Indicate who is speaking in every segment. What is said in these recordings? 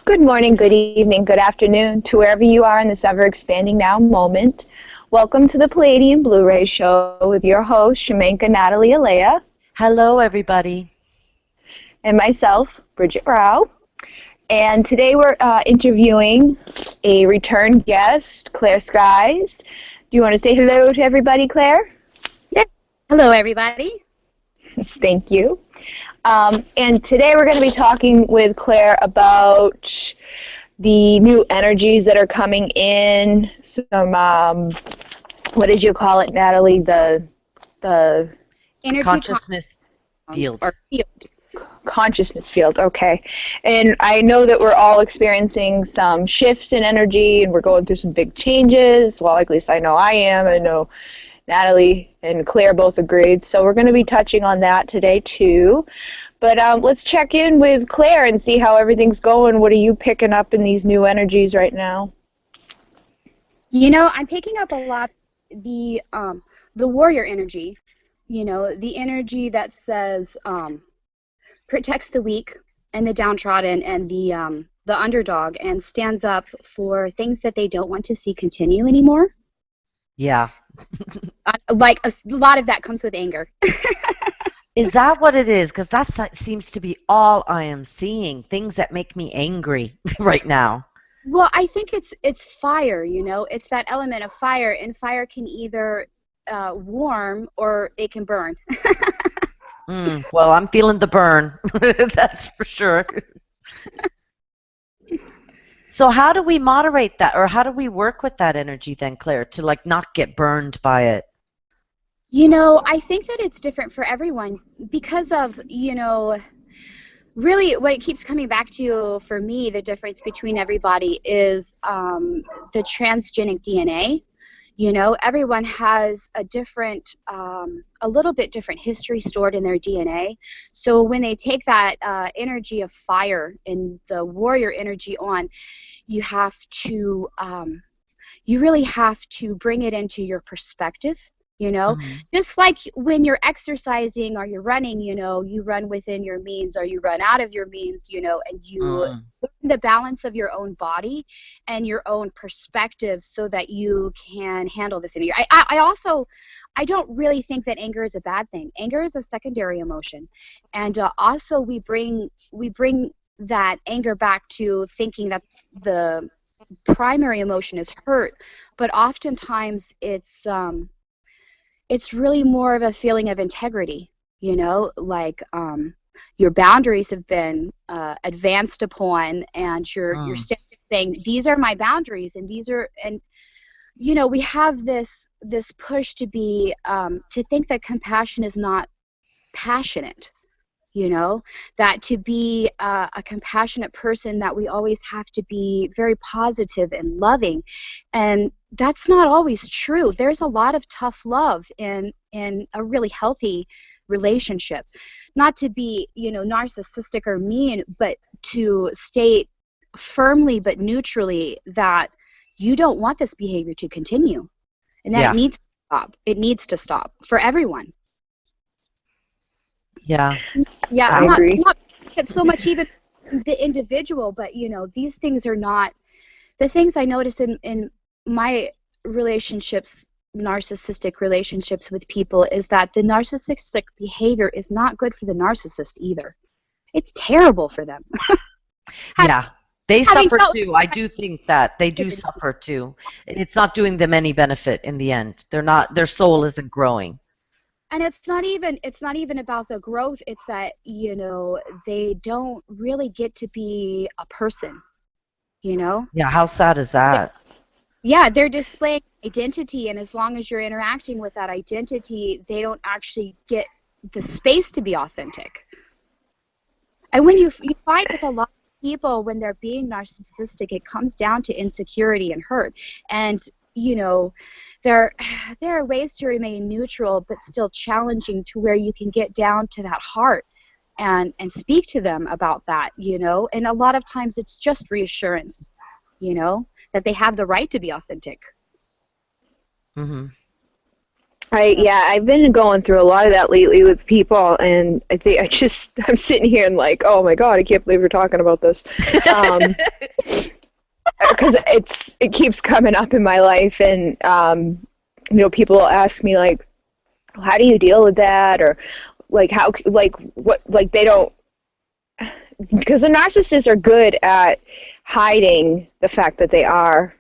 Speaker 1: Good morning, good evening, good afternoon to wherever you are in this ever-expanding now moment. Welcome to the Palladium Blu-ray Show with your host, Shamanka, Natalie, Alaya.
Speaker 2: Hello, everybody.
Speaker 1: And myself, Bridget Rao. And today we're interviewing a return guest, Claire Skies. Do you want to say hello to everybody, Claire?
Speaker 3: Yeah. Hello, everybody.
Speaker 1: Thank you. And today we're going to be talking with Claire about the new energies that are coming in, some, what did you call it, Natalie, the
Speaker 3: Energy
Speaker 2: consciousness field.
Speaker 3: Or field.
Speaker 1: Consciousness field, okay. And I know that we're all experiencing some shifts in energy, and we're going through some big changes. Well, at least I know I am. I know Natalie and Claire both agreed. So we're going to be touching on that today, too. But let's check in with Claire and see how everything's going. What are you picking up in these new energies right now?
Speaker 3: You know, I'm picking up a lot the warrior energy. You know, the energy that says protects the weak and the downtrodden and the underdog, and stands up for things that they don't want to see continue anymore.
Speaker 2: Yeah.
Speaker 3: Like a lot of that comes with anger.
Speaker 2: Is that what it is? Because that seems to be all I am seeing, things that make me angry right now.
Speaker 3: Well, I think it's fire, you know. It's that element of fire, and fire can either warm or it can burn.
Speaker 2: Well, I'm feeling the burn. That's for sure. So how do we moderate that, or how do we work with that energy then, Claire, to like not get burned by it?
Speaker 3: You know, I think that it's different for everyone because of, you know, really what it keeps coming back to for me, the difference between everybody is the transgenic DNA. You know, everyone has a different, a little bit different history stored in their DNA. So when they take that energy of fire and the warrior energy on, you have to, you really have to bring it into your perspective. You know, just like when you're exercising or you're running, you know, you run within your means or you run out of your means, you know, and you learn the balance of your own body and your own perspective so that you can handle this energy. I don't really think that anger is a bad thing. Anger is a secondary emotion. And also we bring that anger back to thinking that the primary emotion is hurt, but oftentimes it's really more of a feeling of integrity, you know, like your boundaries have been advanced upon, and you're saying these are my boundaries, and these are, and you know, we have this push to be to think that compassion is not passionate, you know, that to be a compassionate person that we always have to be very positive and loving, and that's not always true. There's a lot of tough love in a really healthy relationship. Not to be, you know, narcissistic or mean, but to state firmly but neutrally that you don't want this behavior to continue, and that it needs to stop. It needs to stop for everyone.
Speaker 2: Yeah.
Speaker 3: Yeah,
Speaker 1: I agree.
Speaker 3: Not so much even the individual, but you know, these things are not the things I notice in my relationships, narcissistic relationships with people, is that the narcissistic behavior is not good for the narcissist either. It's terrible for them.
Speaker 2: Yeah, they suffer too. I do think that they do suffer too. It's not doing them any benefit in the end. Their soul isn't growing.
Speaker 3: And it's not even about the growth. It's that, you know, they don't really get to be a person, you know?
Speaker 2: Yeah, how sad is that?
Speaker 3: Yeah, they're displaying identity, and as long as you're interacting with that identity, they don't actually get the space to be authentic. And when you find with a lot of people, when they're being narcissistic, it comes down to insecurity and hurt. And you know, there are ways to remain neutral but still challenging, to where you can get down to that heart and speak to them about that, you know. And a lot of times it's just reassurance, you know, that they have the right to be authentic.
Speaker 1: I've been going through a lot of that lately with people, and I think I'm sitting here and like, oh my God, I can't believe we're talking about this, because it keeps coming up in my life, and people ask me like, how do you deal with that, or like they don't, because the narcissists are good at hiding the fact that they are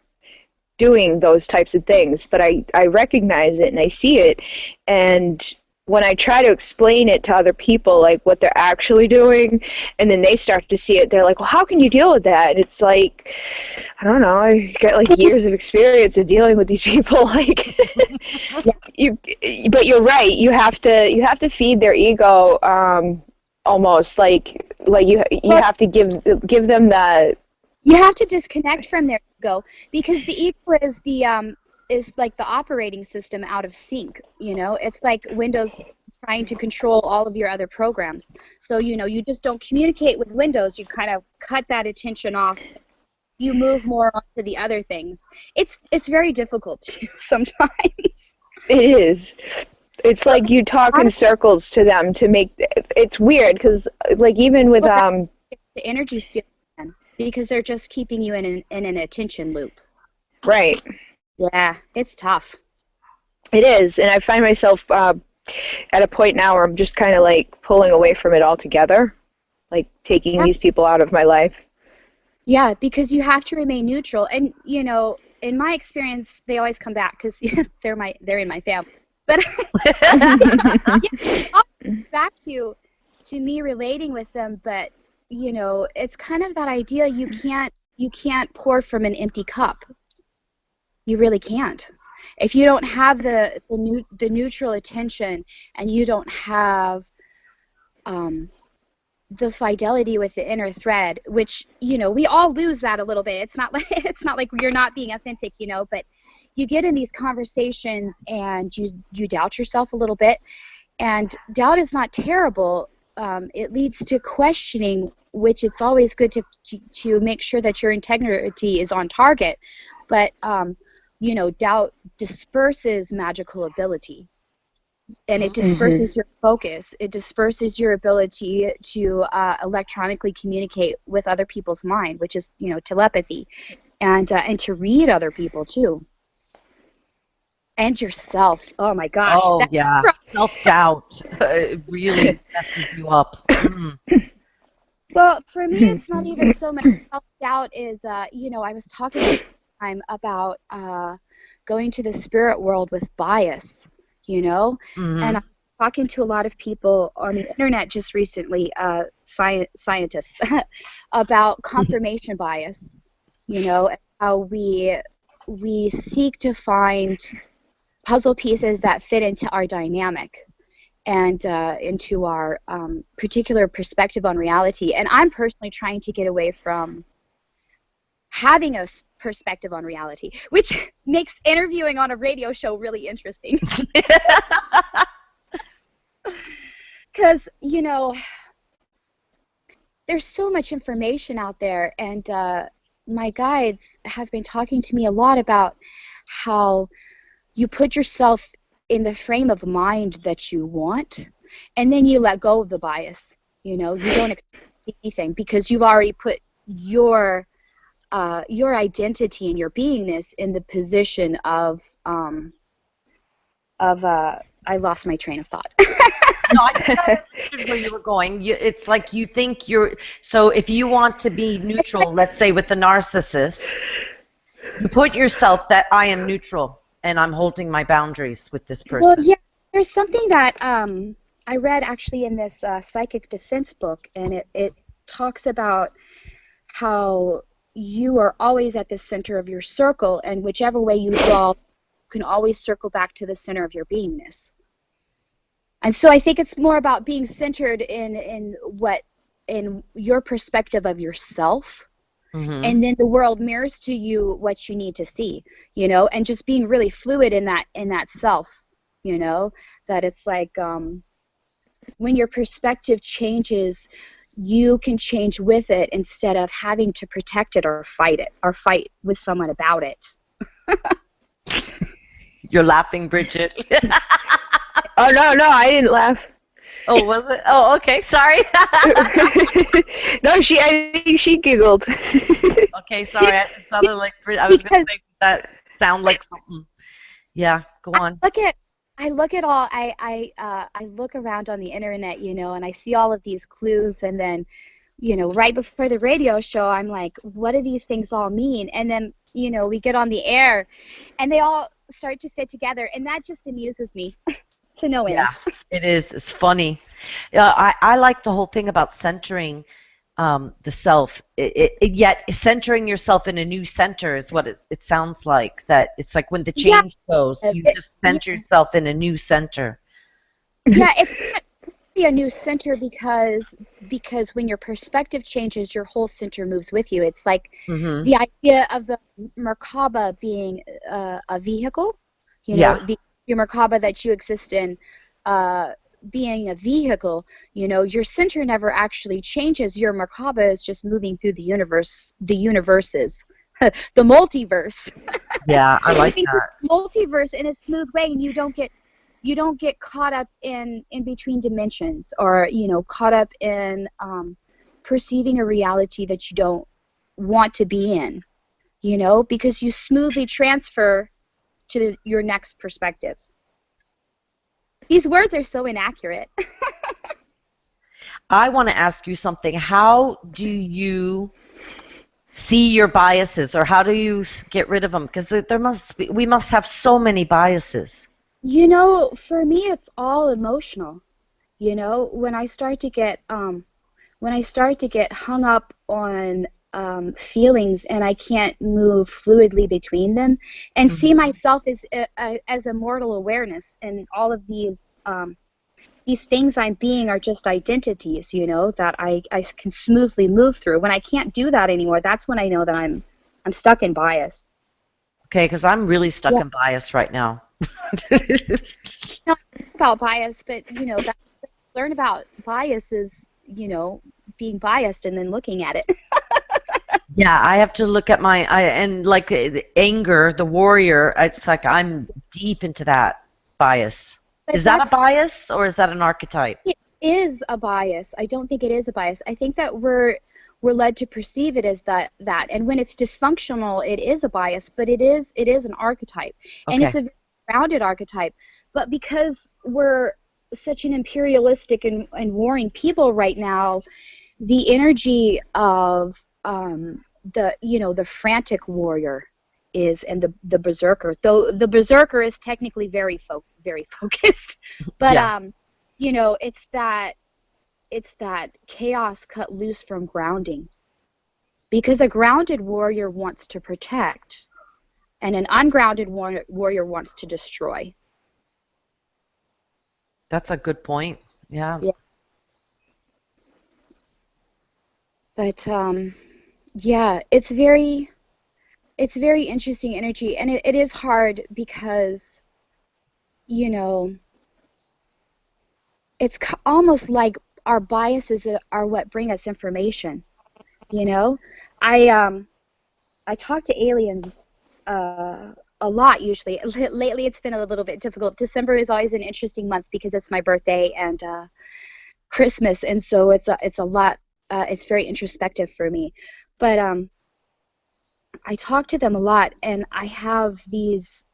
Speaker 1: doing those types of things, but I recognize it and I see it, and when I try to explain it to other people, like what they're actually doing, and then they start to see it, they're like, well, how can you deal with that? And it's like, I don't know, I got like years of experience of dealing with these people, like, but you're right, you have to feed their ego, almost, like you have to give them the.
Speaker 3: You have to disconnect from their ego, because the ego is like the operating system out of sync. It's like Windows trying to control all of your other programs. So you just don't communicate with Windows. You kind of cut that attention off. You move more onto the other things. It's very difficult sometimes.
Speaker 1: It is. It's like you talk in circles to them to make. It's weird because like even with
Speaker 3: the energy stealing, because they're just keeping you in an attention loop.
Speaker 1: Right.
Speaker 3: Yeah, it's tough.
Speaker 1: It is, and I find myself at a point now where I'm just kind of like pulling away from it altogether, like taking these people out of my life.
Speaker 3: Yeah, because you have to remain neutral, and in my experience, they always come back because they're in my family. But back to me relating with them, but it's kind of that idea you can't pour from an empty cup. You really can't. If you don't have the neutral attention, and you don't have the fidelity with the inner thread, which we all lose that a little bit. It's not like you're not being authentic, but you get in these conversations and you doubt yourself a little bit, and doubt is not terrible. It leads to questioning, which it's always good to make sure that your integrity is on target. But doubt disperses magical ability, and it disperses your focus. It disperses your ability to electronically communicate with other people's mind, which is telepathy, and to read other people too. And yourself. Oh my gosh.
Speaker 2: Oh yeah, self-doubt really messes you up.
Speaker 3: Well, for me, it's not even so much self-doubt. Is I was talking last time about going to the spirit world with bias, and I'm talking to a lot of people on the internet just recently, scientists, about confirmation bias, and how we seek to find puzzle pieces that fit into our dynamic and into our particular perspective on reality. And I'm personally trying to get away from having a perspective on reality, which makes interviewing on a radio show really interesting. Because, there's so much information out there, and my guides have been talking to me a lot about how you put yourself in the frame of mind that you want, and then you let go of the bias. You don't expect anything because you've already put your identity and your beingness in the position of I lost my train of thought.
Speaker 2: No, I think I understood where you were going. It's like you think so if you want to be neutral, let's say with the narcissist, you put yourself that I am neutral and I'm holding my boundaries with this person.
Speaker 3: Well, yeah, there's something that I read actually in this psychic defense book, and it talks about how you are always at the center of your circle, and whichever way you draw, you can always circle back to the center of your beingness. And so I think it's more about being centered in your perspective of yourself, and then the world mirrors to you what you need to see, and just being really fluid in that self, that it's like when your perspective changes, you can change with it instead of having to protect it or fight with someone about it.
Speaker 2: You're laughing, Bridget.
Speaker 1: Oh, no, I didn't laugh.
Speaker 2: Oh, was it? Oh, okay. Sorry.
Speaker 1: No, I think she giggled.
Speaker 2: Okay, sorry. It sounded like I was going to
Speaker 3: Because
Speaker 2: say that sound like something. Yeah, go on.
Speaker 3: I look at all I look around on the internet, and I see all of these clues, and then, right before the radio show, I'm like, what do these things all mean? And then, we get on the air, and they all start to fit together, and that just amuses me to no end.
Speaker 2: Yeah, it is. It's funny. I like the whole thing about centering the self. Yet centering yourself in a new center is what it sounds like. That it's like when the
Speaker 3: Yeah,
Speaker 2: change goes, you just
Speaker 3: yeah,
Speaker 2: center yourself in a new center.
Speaker 3: yeah. It can't be a new center because when your perspective changes, your whole center moves with you. It's like
Speaker 2: Mm-hmm.
Speaker 3: the idea of the Merkaba being a vehicle.
Speaker 2: Yeah.
Speaker 3: Your Merkaba that you exist in. Being a vehicle, your center never actually changes. Your Merkaba is just moving through the universes, the multiverse.
Speaker 2: Yeah, I like
Speaker 3: Moving through
Speaker 2: that.
Speaker 3: the multiverse in a smooth way, and you don't get caught up in between dimensions, or caught up in perceiving a reality that you don't want to be in, because you smoothly transfer to your next perspective. These words are so inaccurate.
Speaker 2: I want to ask you something. How do you see your biases, or how do you get rid of them? Because we must have so many biases.
Speaker 3: For me, it's all emotional. When I start to get hung up on feelings, and I can't move fluidly between them, and see myself as a mortal awareness, and all of these things I'm being are just identities, that I can smoothly move through. When I can't do that anymore, that's when I know that I'm stuck in bias.
Speaker 2: Okay, because I'm really stuck
Speaker 3: Yeah.
Speaker 2: in bias right now.
Speaker 3: Not about bias, but that learn about bias is being biased and then looking at it.
Speaker 2: Yeah, I have to look at and like the anger, the warrior. It's like I'm deep into that bias.
Speaker 3: But
Speaker 2: Is that a bias or is that an archetype?
Speaker 3: it is a bias. I don't think it is a bias. I think that we're led to perceive it as that, and when it's dysfunctional, it is a bias. But it is an archetype, and it's
Speaker 2: Okay.
Speaker 3: a very grounded archetype. But because we're such an imperialistic and warring people right now, the energy of the frantic warrior and the berserker, though the berserker is technically very focused, but
Speaker 2: Yeah.
Speaker 3: it's that chaos cut loose from grounding, because a grounded warrior wants to protect, and an ungrounded warrior wants to destroy.
Speaker 2: That's a good point. Yeah.
Speaker 3: Yeah. But yeah, it's very interesting energy, and it is hard because it's almost like our biases are what bring us information. I talk to aliens a lot usually. Lately, it's been a little bit difficult. December is always an interesting month because it's my birthday and Christmas, and so it's a lot. It's very introspective for me, but I talk to them a lot, and I have these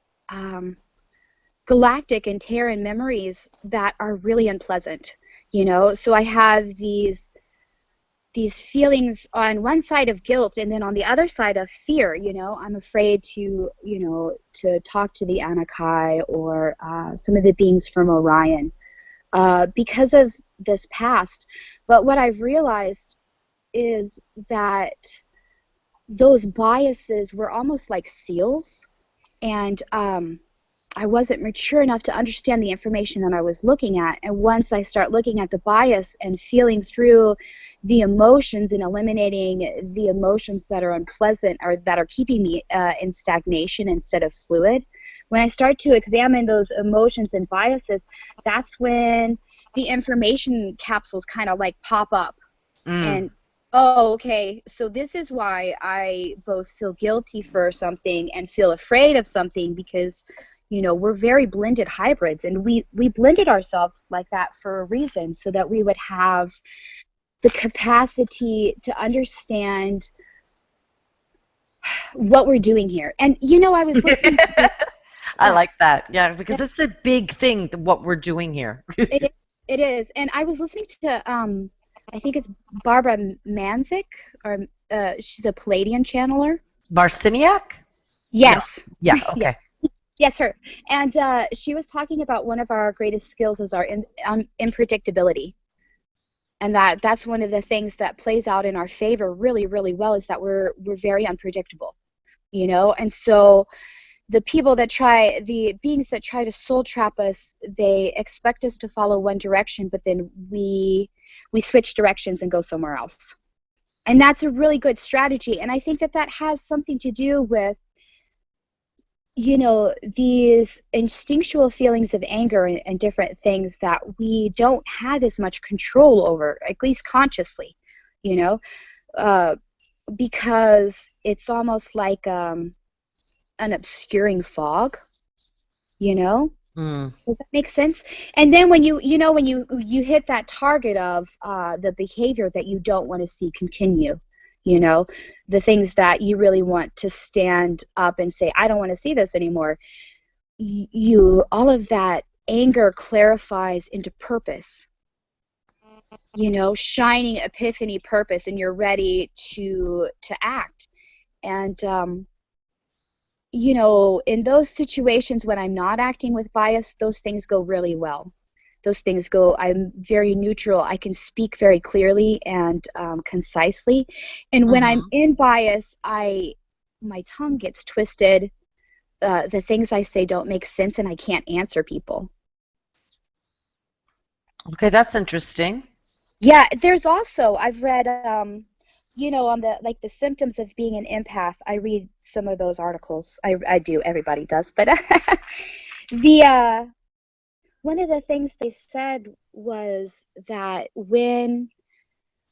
Speaker 3: galactic and Terran memories that are really unpleasant. So I have these feelings on one side of guilt, and then on the other side of fear. I'm afraid to talk to the Anakai or some of the beings from Orion because of this past. But what I've realized is that those biases were almost like seals, and I wasn't mature enough to understand the information that I was looking at. And once I start looking at the bias and feeling through the emotions and eliminating the emotions that are unpleasant or that are keeping me in stagnation instead of fluid, when I start to examine those emotions and biases, that's when the information capsules kind of like pop up. And oh, okay, so this is why I both feel guilty for something and feel afraid of something, because You know, we're very blended hybrids, and we blended ourselves like that for a reason, so that we would have the capacity to understand what we're doing here. And you know, I was listening to
Speaker 2: I like that. Yeah, because it's a big thing, what we're doing here.
Speaker 3: it, it is. And I was listening to I think it's Barbara Manzik, or she's a Palladian channeler.
Speaker 2: Marciniak?
Speaker 3: Yes.
Speaker 2: No. Yeah, okay.
Speaker 3: Yes, her. And she was talking about one of our greatest skills is our unpredictability. And that's one of the things that plays out in our favor really, really well, is that we're very unpredictable, you know? And so the beings that try to soul trap us, they expect us to follow one direction, but then we switch directions and go somewhere else. And that's a really good strategy. And I think that has something to do with, you know, these instinctual feelings of anger and different things that we don't have as much control over, at least consciously, you know, because it's almost like an obscuring fog, you know? Does that make sense? And then when you hit that target of the behavior that you don't want to see continue, you know, the things that you really want to stand up and say, I don't want to see this anymore, all of that anger clarifies into purpose, you know, shining epiphany purpose, and you're ready to act. And you know, in those situations when I'm not acting with bias, those things go really well. Those things go, I'm very neutral. I can speak very clearly and concisely. And when I'm in bias, my tongue gets twisted. The things I say don't make sense, and I can't answer people.
Speaker 2: Okay, that's interesting.
Speaker 3: Yeah, there's also, I've read, you know, on the symptoms of being an empath. I read some of those articles. I do. Everybody does. But one of the things they said was that when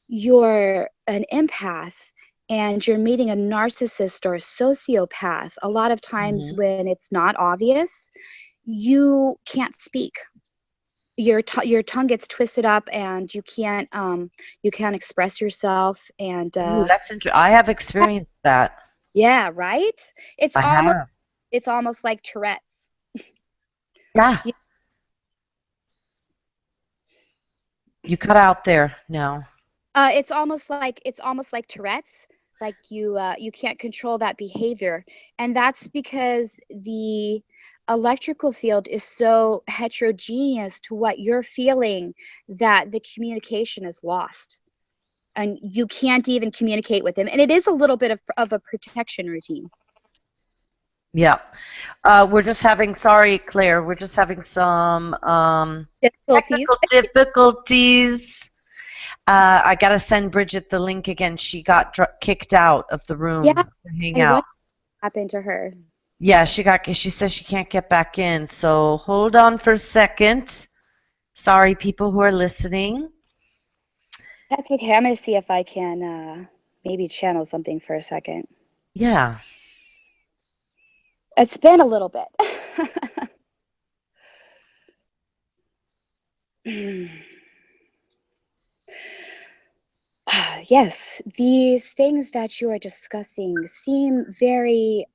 Speaker 3: you're an empath and you're meeting a narcissist or a sociopath, a lot of times when it's not obvious, you can't speak. Your tongue gets twisted up, and you can't express yourself. And
Speaker 2: Ooh, that's interesting. I have experienced that.
Speaker 3: yeah, right. It's
Speaker 2: have.
Speaker 3: almost like Tourette's.
Speaker 2: Yeah. You cut out there now.
Speaker 3: It's almost like Tourette's. Like you can't control that behavior, and that's because the electrical field is so heterogeneous to what you're feeling that the communication is lost, and you can't even communicate with them. And it is a little bit of a protection routine.
Speaker 2: Yeah. We're just having, sorry, Claire, we're just having some technical difficulties. I got to send Bridget the link again. She got kicked out of the room to hang out.
Speaker 3: What happened to her?
Speaker 2: Yeah, she says she can't get back in. So hold on for a second. Sorry, people who are listening.
Speaker 3: That's okay. I'm going to see if I can maybe channel something for a second.
Speaker 2: Yeah.
Speaker 3: It's been a little bit. Yes, these things that you are discussing seem very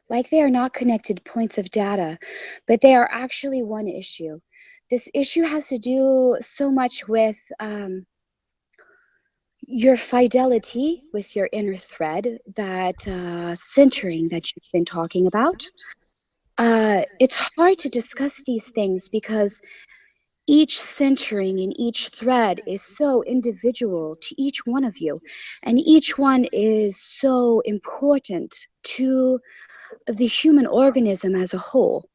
Speaker 3: like they are not connected points of data, but they are actually one issue. This issue has to do so much with your fidelity with your inner thread, that centering that you've been talking about. It's hard to discuss these things because each centering and each thread is so individual to each one of you, and each one is so important to the human organism as a whole.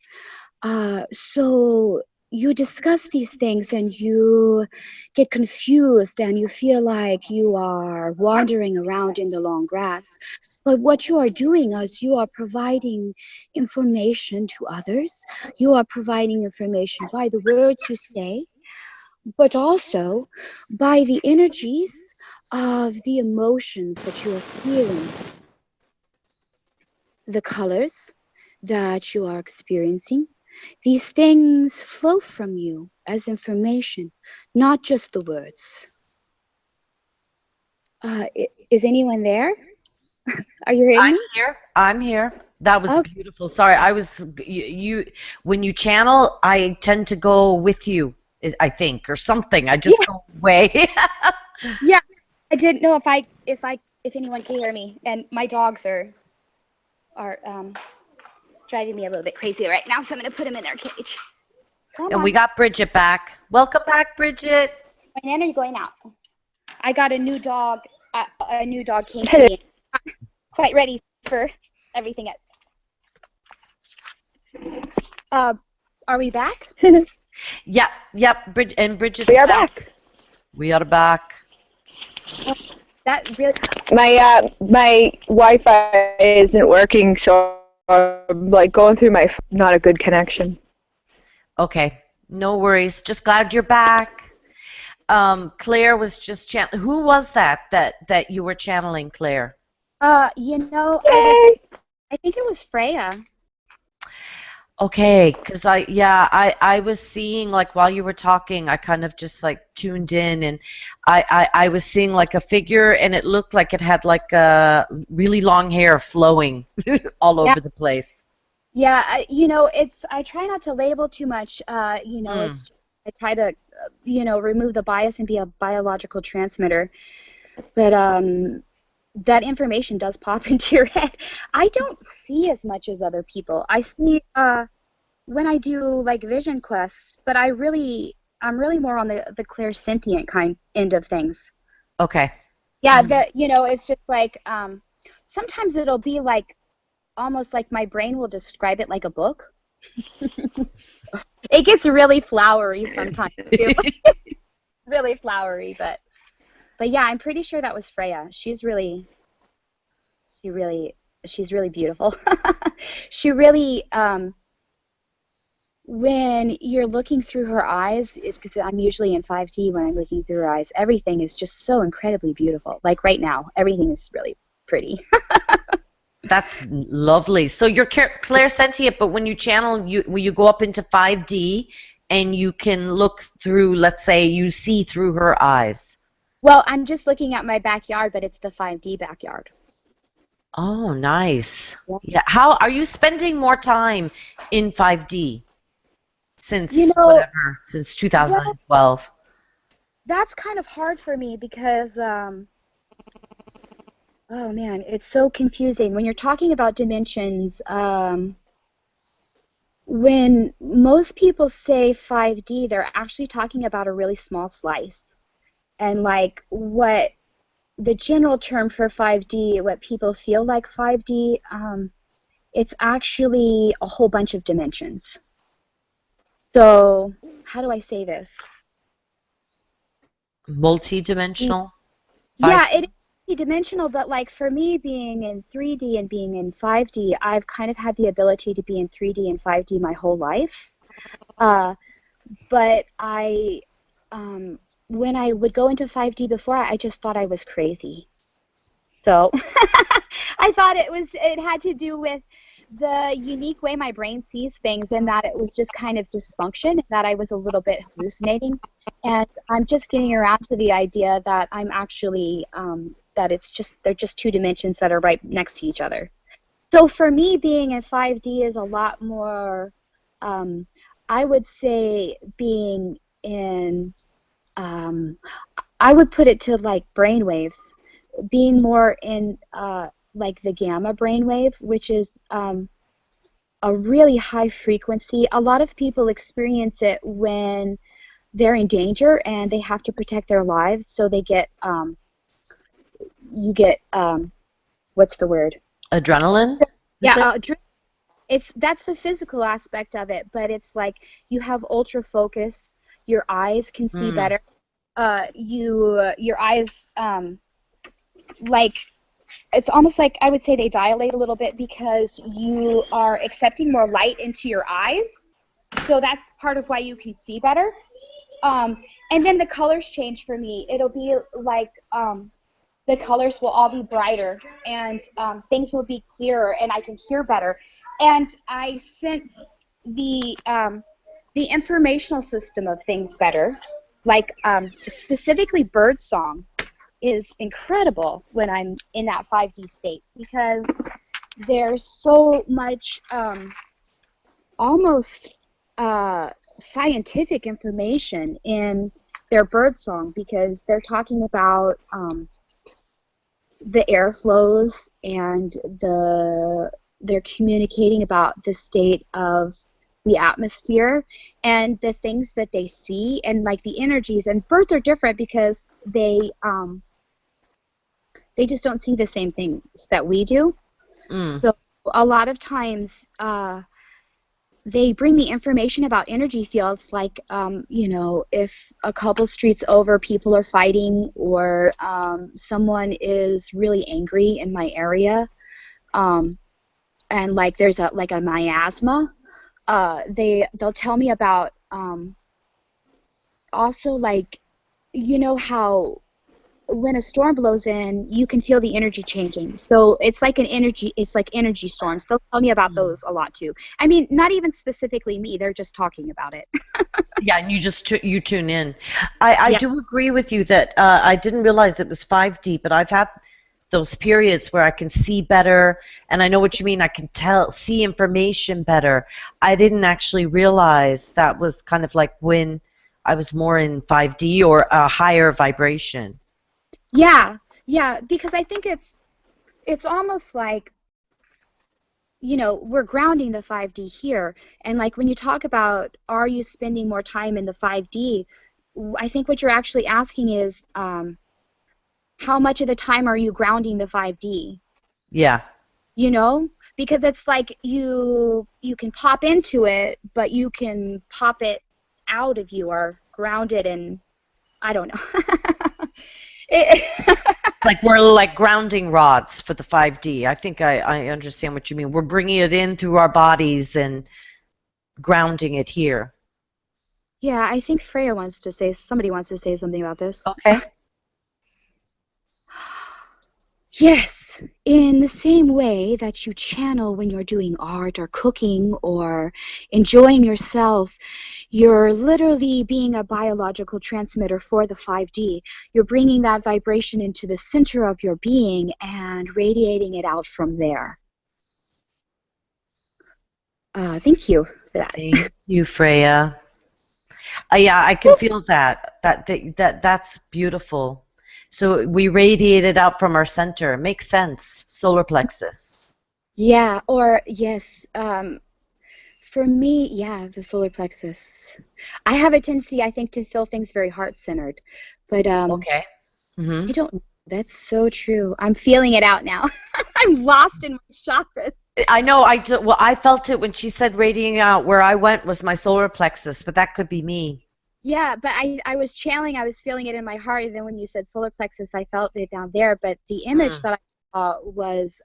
Speaker 3: So you discuss these things and you get confused and you feel like you are wandering around in the long grass. But what you are doing is you are providing information to others. You are providing information by the words you say, but also by the energies of the emotions that you are feeling. the colors that you are experiencing, these things flow from you as information, not just the words. Is anyone there? Are you hearing me?
Speaker 2: Here. I'm here. That was
Speaker 3: Okay.
Speaker 2: beautiful. Sorry, I was when you channel, I tend to go with you, I think, or something. I just
Speaker 3: Yeah,
Speaker 2: go away.
Speaker 3: yeah. I didn't know if anyone can hear me, and my dogs are driving me a little bit crazy right now, so I'm gonna put them in their cage. Come
Speaker 2: And we
Speaker 3: on.
Speaker 2: got Bridget back. Welcome back, Bridget.
Speaker 3: My nana's going out. I got a new dog. A new dog came to me. Quite ready for everything. Uh, are we back?
Speaker 2: Yep, yep. And Bridget's
Speaker 1: We are back.
Speaker 2: We are back.
Speaker 3: That really.
Speaker 1: My Wi-Fi isn't working, so I'm like going through my not a good connection.
Speaker 2: Okay, no worries. Just glad you're back. Claire was just channeling. Who was that you were channeling, Claire?
Speaker 3: You know,
Speaker 1: Yay!
Speaker 3: I think it was Freya.
Speaker 2: Okay, because I was seeing, like, while you were talking, I kind of just like tuned in, and I was seeing like a figure, and it looked like it had like really long hair flowing all
Speaker 3: Yeah.
Speaker 2: over the place.
Speaker 3: Yeah, you know, I try not to label too much. You know, it's I try to, remove the bias and be a biological transmitter. But that information does pop into your head. I don't see as much as other people. I see when I do like vision quests, but I'm really more on the clairsentient kind end of things.
Speaker 2: Okay.
Speaker 3: Yeah, it's just like sometimes it'll be like almost like my brain will describe it like a book. It gets really flowery sometimes too. Really flowery, but yeah, I'm pretty sure that was Freya. She's really beautiful. She really when you're looking through her eyes, it's because I'm usually in 5D when I'm looking through her eyes. Everything is just so incredibly beautiful. Like right now, everything is really pretty.
Speaker 2: That's lovely. So you're clairsentient, but when you channel, you go up into 5D, and you can look through. Let's say you see through her eyes.
Speaker 3: Well, I'm just looking at my backyard, but it's the 5D backyard.
Speaker 2: Oh, nice.
Speaker 3: Yeah.
Speaker 2: Yeah. How are you spending more time in 5D since
Speaker 3: Well,
Speaker 2: 2012?
Speaker 3: that's kind of hard for me because oh man, it's so confusing. When you're talking about dimensions, when most people say 5D, they're actually talking about a really small slice. And like what the general term for 5D, what people feel like 5D, it's actually a whole bunch of dimensions. So, how do I say this?
Speaker 2: Multi-dimensional?
Speaker 3: Yeah, it is multi-dimensional, but like for me being in 3D and being in 5D, I've kind of had the ability to be in 3D and 5D my whole life. But when I would go into 5D before, I just thought I was crazy. So I thought it had to do with the unique way my brain sees things, and that it was just kind of dysfunction, and that I was a little bit hallucinating. And I'm just getting around to the idea that I'm actually that they're just two dimensions that are right next to each other. So for me, being in 5D is a lot more. I would say being in. I would put it to like brainwaves, being more in like the gamma brainwave, which is a really high frequency. A lot of people experience it when they're in danger and they have to protect their lives, so they get you get what's the word?
Speaker 2: Adrenaline?
Speaker 3: Yeah, that's the physical aspect of it, but it's like you have ultra focus, your eyes can see better. Your eyes like it's almost like I would say they dilate a little bit because you are accepting more light into your eyes, so that's part of why you can see better. And then the colors change for me. It'll be like the colors will all be brighter, and things will be clearer, and I can hear better. And I sense the informational system of things better. Like specifically bird song is incredible when I'm in that 5D state, because there's so much almost scientific information in their bird song, because they're talking about the airflows, and they're communicating about the state of the atmosphere and the things that they see, and like the energies. And birds are different because they just don't see the same things that we do. So a lot of times they bring me information about energy fields, like you know, if a couple streets over people are fighting, or someone is really angry in my area, and like there's a miasma. They'll tell me about also, like, you know how when a storm blows in, you can feel the energy changing. So it's like energy storms. They'll tell me about those a lot too. I mean, not even specifically me, they're just talking about it.
Speaker 2: Yeah, and you just you tune in. I do agree with you that I didn't realize it was 5D, but I've had those periods where I can see better, and I know what you mean. I can see information better. I didn't actually realize that was kind of like when I was more in 5D or a higher vibration.
Speaker 3: Yeah, because I think it's almost like, you know, we're grounding the 5D here, and like when you talk about are you spending more time in the 5D, I think what you're actually asking is how much of the time are you grounding the 5D?
Speaker 2: Yeah.
Speaker 3: You know, because it's like you can pop into it, but you can pop it out if you are grounded, and I don't know.
Speaker 2: Like we're like grounding rods for the 5D. I think I understand what you mean. We're bringing it in through our bodies and grounding it here.
Speaker 3: Yeah, I think somebody wants to say something about this.
Speaker 2: Okay.
Speaker 3: Yes, in the same way that you channel when you're doing art or cooking or enjoying yourself, you're literally being a biological transmitter for the 5D. You're bringing that vibration into the center of your being and radiating it out from there. Thank you for that.
Speaker 2: Thank you, Freya. Yeah, I can feel that. That's beautiful. So we radiate it out from our center. Makes sense. Solar plexus.
Speaker 3: Yeah, or yes, for me, yeah, the solar plexus. I have a tendency, I think, to feel things very heart-centered, but
Speaker 2: Okay.
Speaker 3: I don't. That's so true. I'm feeling it out now. I'm lost in my chakras.
Speaker 2: I know. Well, I felt it when she said radiating out. Where I went was my solar plexus, but that could be me.
Speaker 3: Yeah, but I was channeling, I was feeling it in my heart, and then when you said solar plexus, I felt it down there. But the image that I saw was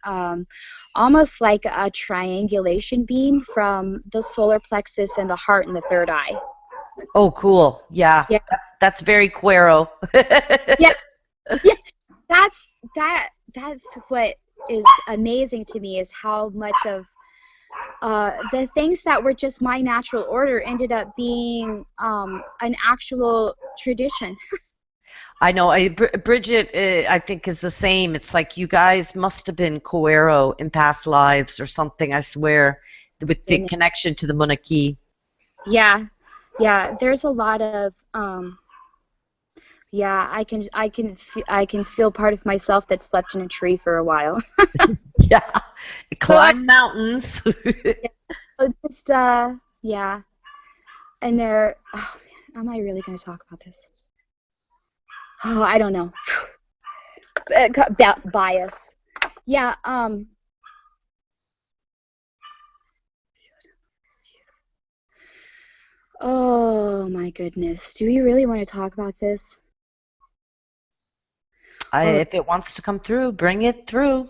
Speaker 3: almost like a triangulation beam from the solar plexus and the heart and the third eye.
Speaker 2: Oh, cool. Yeah,
Speaker 3: Yeah.
Speaker 2: that's very Quero.
Speaker 3: Yeah, yeah. That's what is amazing to me, is how much of the things that were just my natural order ended up being an actual tradition.
Speaker 2: I know. Bridget, I think, is the same. It's like you guys must have been Quero in past lives or something, I swear, with the connection to the monarchy.
Speaker 3: Yeah, there's a lot of yeah, I can feel part of myself that slept in a tree for a while.
Speaker 2: Yeah, climb mountains.
Speaker 3: Yeah, just yeah, and there. Oh, man, am I really going to talk about this? Oh, I don't know. Bias. Yeah. Oh my goodness. Do we really want to talk about this?
Speaker 2: If it wants to come through, bring it through.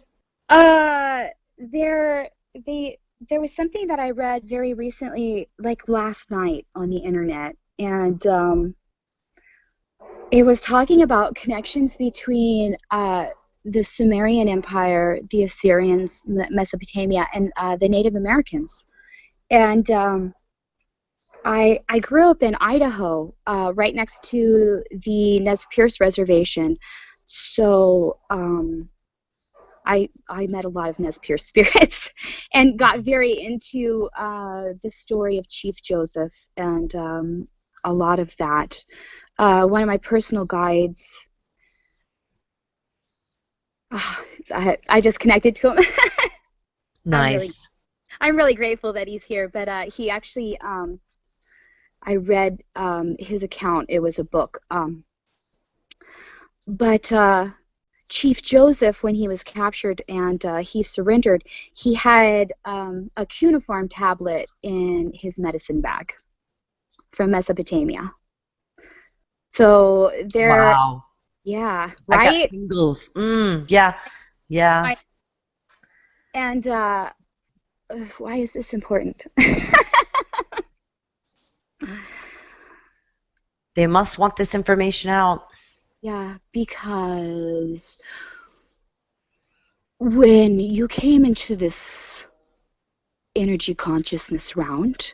Speaker 3: There was something that I read very recently, like last night on the internet, and it was talking about connections between the Sumerian Empire, the Assyrians, Mesopotamia, and the Native Americans. And I grew up in Idaho, right next to the Nez Perce Reservation. So I met a lot of Nez Perce spirits and got very into the story of Chief Joseph and a lot of that. One of my personal guides, I just connected to him.
Speaker 2: Nice.
Speaker 3: I'm really grateful that he's here, but he actually, I read his account. It was a book. But Chief Joseph, when he was captured and he surrendered, he had a cuneiform tablet in his medicine bag from Mesopotamia. So there,
Speaker 2: Wow.
Speaker 3: yeah,
Speaker 2: I got
Speaker 3: right?
Speaker 2: tingles. Yeah. Yeah.
Speaker 3: And why is this important?
Speaker 2: They must want this information out.
Speaker 3: Yeah, because when you came into this energy consciousness round,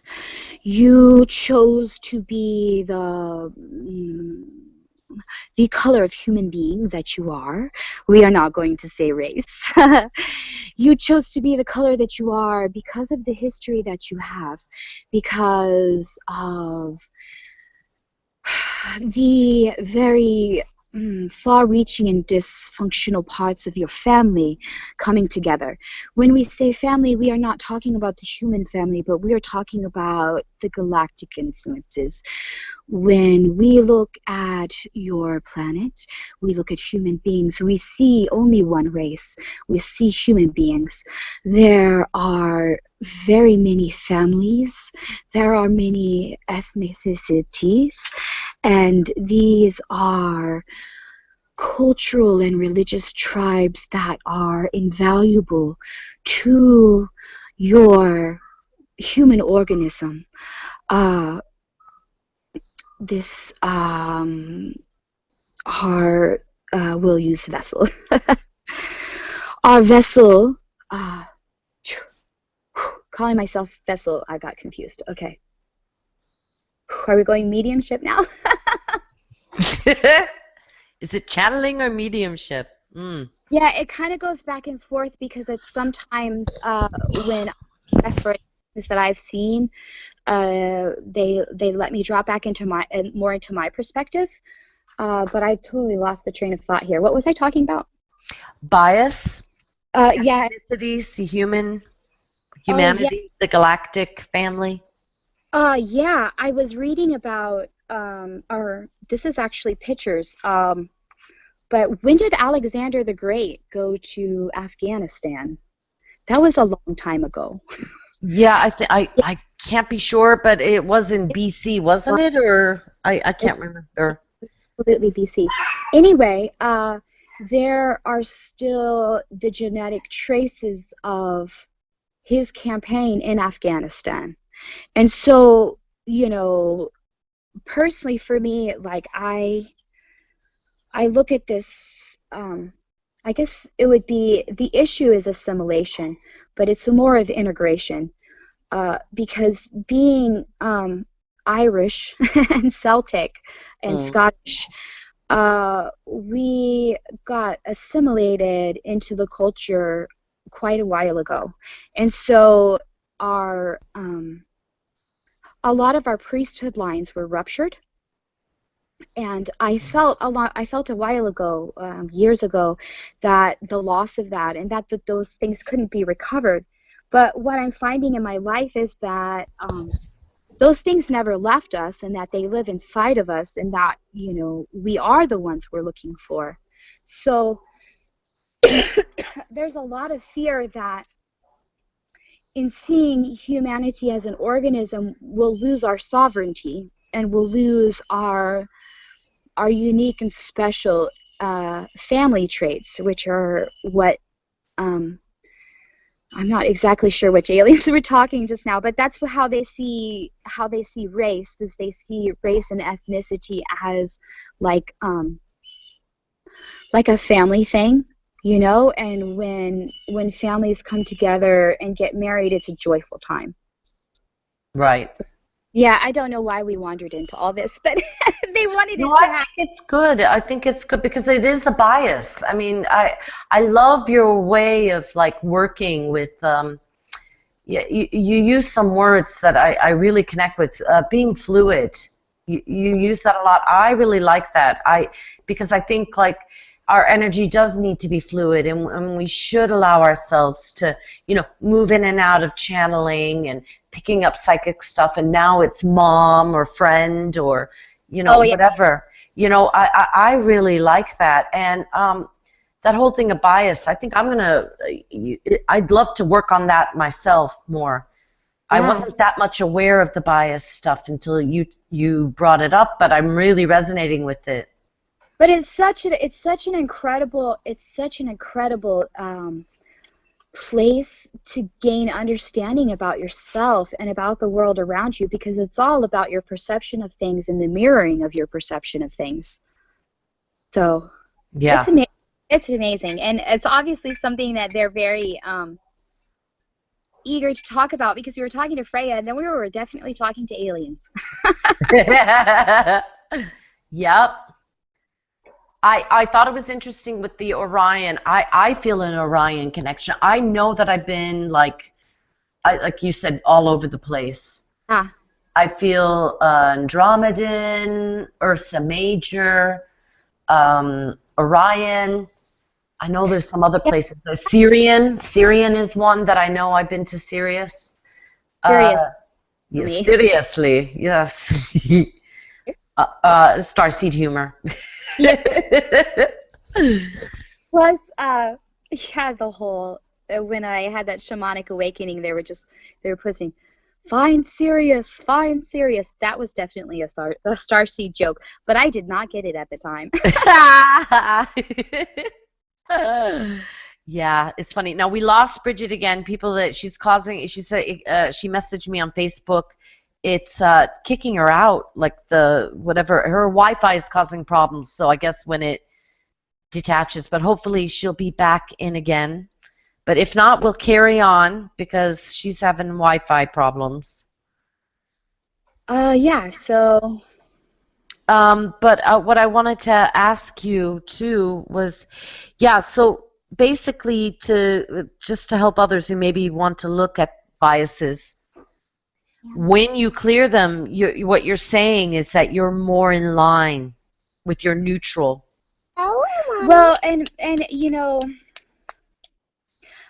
Speaker 3: you chose to be the color of human being that you are. We are not going to say race. You chose to be the color that you are because of the history that you have, because of the very far-reaching and dysfunctional parts of your family coming together. When we say family, we are not talking about the human family, but we are talking about the galactic influences. When we look at your planet, we look at human beings, we see only one race. We see human beings. There are very many families. There are many ethnicities. And these are cultural and religious tribes that are invaluable to your human organism. This we'll use vessel. Our vessel, calling myself vessel, I got confused. Okay. Are we going mediumship now?
Speaker 2: Is it channeling or mediumship?
Speaker 3: Yeah, it kind of goes back and forth because it's sometimes when references that I've seen, they let me drop back into more into my perspective. But I totally lost the train of thought here. What was I talking about?
Speaker 2: Bias,
Speaker 3: Yeah.
Speaker 2: ethnicities, the humanity, the galactic family.
Speaker 3: Yeah, I was reading about this is actually pictures. But when did Alexander the Great go to Afghanistan? That was a long time ago.
Speaker 2: Yeah, I can't be sure, but it was in BC, wasn't it? Or I can't remember.
Speaker 3: Absolutely BC. Anyway, there are still the genetic traces of his campaign in Afghanistan. And so, personally for me, like I look at this, I guess it would be, the issue is assimilation, but it's more of integration. Because being Irish and Celtic and Scottish, we got assimilated into the culture quite a while ago. And so a lot of our priesthood lines were ruptured. And I felt a while ago, years ago, that the loss of that and that those things couldn't be recovered. But what I'm finding in my life is that those things never left us, and that they live inside of us, and that we are the ones we're looking for. So there's a lot of fear that in seeing humanity as an organism, we'll lose our sovereignty and we'll lose our unique and special family traits, which are what I'm not exactly sure which aliens were talking just now, but that's how they see race. Is they see race and ethnicity as like a family thing, you know, and when families come together and get married, it's a joyful time.
Speaker 2: Right.
Speaker 3: Yeah, I don't know why we wandered into all this, but they wanted
Speaker 2: No,
Speaker 3: it to
Speaker 2: I
Speaker 3: happen.
Speaker 2: think it's good. I think it's good because it is a bias. I mean, I love your way of like working with yeah, you use some words that I really connect with. Being fluid. You use that a lot. I really like that. Because I think like our energy does need to be fluid, and we should allow ourselves to, move in and out of channeling and picking up psychic stuff. And now it's mom or friend or,
Speaker 3: Oh yeah.
Speaker 2: whatever. I really like that. And that whole thing of bias, I think I'd love to work on that myself more. I
Speaker 3: Yeah.
Speaker 2: wasn't that much aware of the bias stuff until you brought it up, but I'm really resonating with it.
Speaker 3: But it's such an incredible place to gain understanding about yourself and about the world around you, because it's all about your perception of things and the mirroring of your perception of things. So
Speaker 2: Yeah.
Speaker 3: it's amazing, and it's obviously something that they're very eager to talk about, because we were talking to Freya, and then we were definitely talking to aliens.
Speaker 2: Yep. I thought it was interesting with the Orion. I feel an Orion connection. I know that I've been like you said, all over the place.
Speaker 3: Ah.
Speaker 2: I feel Andromedan, Ursa Major, Orion. I know there's some other places. Syrian is one that I know. I've been to Sirius.
Speaker 3: Serious.
Speaker 2: Yes, seriously, yes. Starseed humor.
Speaker 3: Plus, yeah, the whole when I had that shamanic awakening, they were pushing, find Sirius. That was definitely a starseed joke, but I did not get it at the time.
Speaker 2: Yeah, it's funny. Now we lost Bridget again. People that she said she messaged me on Facebook. It's kicking her out, like whatever, her Wi-Fi is causing problems. So I guess when it detaches, but hopefully she'll be back in again. But if not, we'll carry on because she's having Wi-Fi problems.
Speaker 3: Yeah, so
Speaker 2: But what I wanted to ask you too was, yeah, so basically just to help others who maybe want to look at biases, when you clear them, what you're saying is that you're more in line with your neutral.
Speaker 3: well, and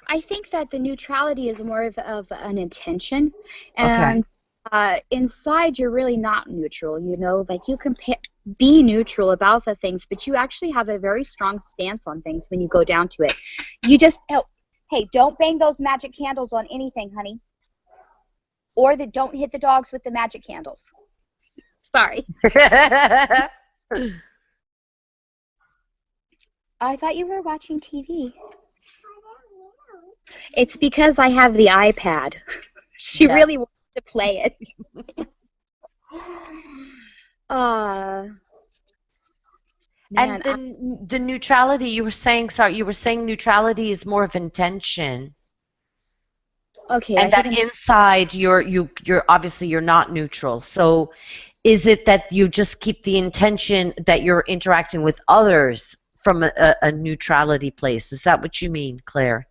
Speaker 3: I think that the neutrality is more of an intention, and inside you're really not neutral. Like you can be neutral about the things, but you actually have a very strong stance on things when you go down to it. You just hey, don't bang those magic candles on anything, honey, or don't hit the dogs with the magic candles. Sorry. I thought you were watching TV. It's because I have the iPad. She really wants to play it.
Speaker 2: And the neutrality you were saying, neutrality is more of intention.
Speaker 3: Okay.
Speaker 2: And that inside you're obviously you're not neutral. So is it that you just keep the intention that you're interacting with others from a neutrality place? Is that what you mean, Claire?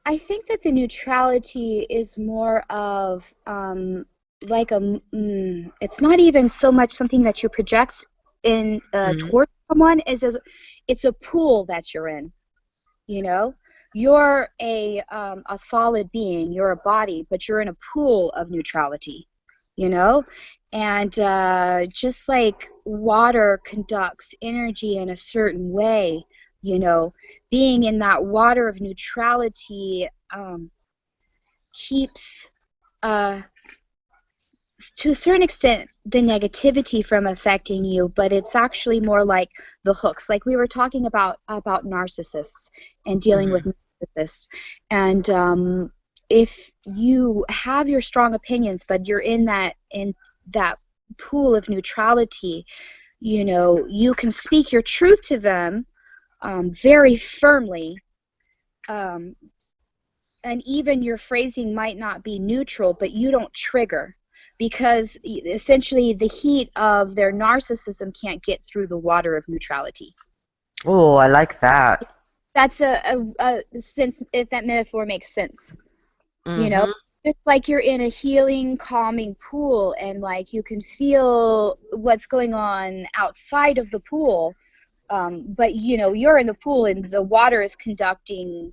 Speaker 3: I think that the neutrality is more of like it's not even so much something that you project in towards someone, it's a pool that you're in. You're a solid being, you're a body, but you're in a pool of neutrality. And just like water conducts energy in a certain way, being in that water of neutrality keeps, to a certain extent, the negativity from affecting you, but it's actually more like the hooks. Like we were talking about narcissists and dealing with narcissists. And if you have your strong opinions, but you're in that pool of neutrality, you can speak your truth to them, very firmly, and even your phrasing might not be neutral, but you don't trigger, because essentially the heat of their narcissism can't get through the water of neutrality.
Speaker 2: Oh, I like that.
Speaker 3: That's a sense, if that metaphor makes sense. You know,
Speaker 2: Mm-hmm.
Speaker 3: it's like you're in a healing, calming pool, and like you can feel what's going on outside of the pool, but you know, you're in the pool and the water is conducting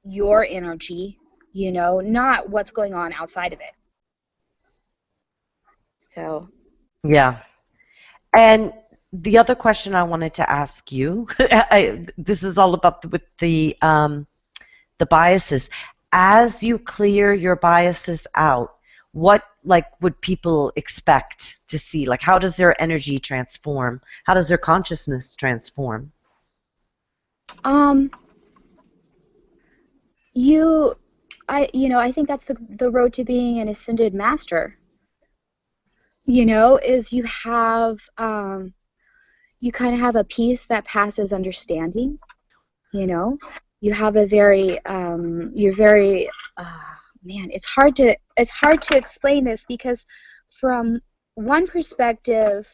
Speaker 3: your energy, you know, not what's going on outside of it. So
Speaker 2: Yeah. And the other question I wanted to ask you, this is all about the biases. As you clear your biases out, what would people expect to see? Like, how does their energy transform? How does their consciousness transform?
Speaker 3: I think that's the road to being an ascended master. You know, is you have you kind of have a peace that passes understanding. You know, you have a very you're very man. It's hard to explain this, because from one perspective,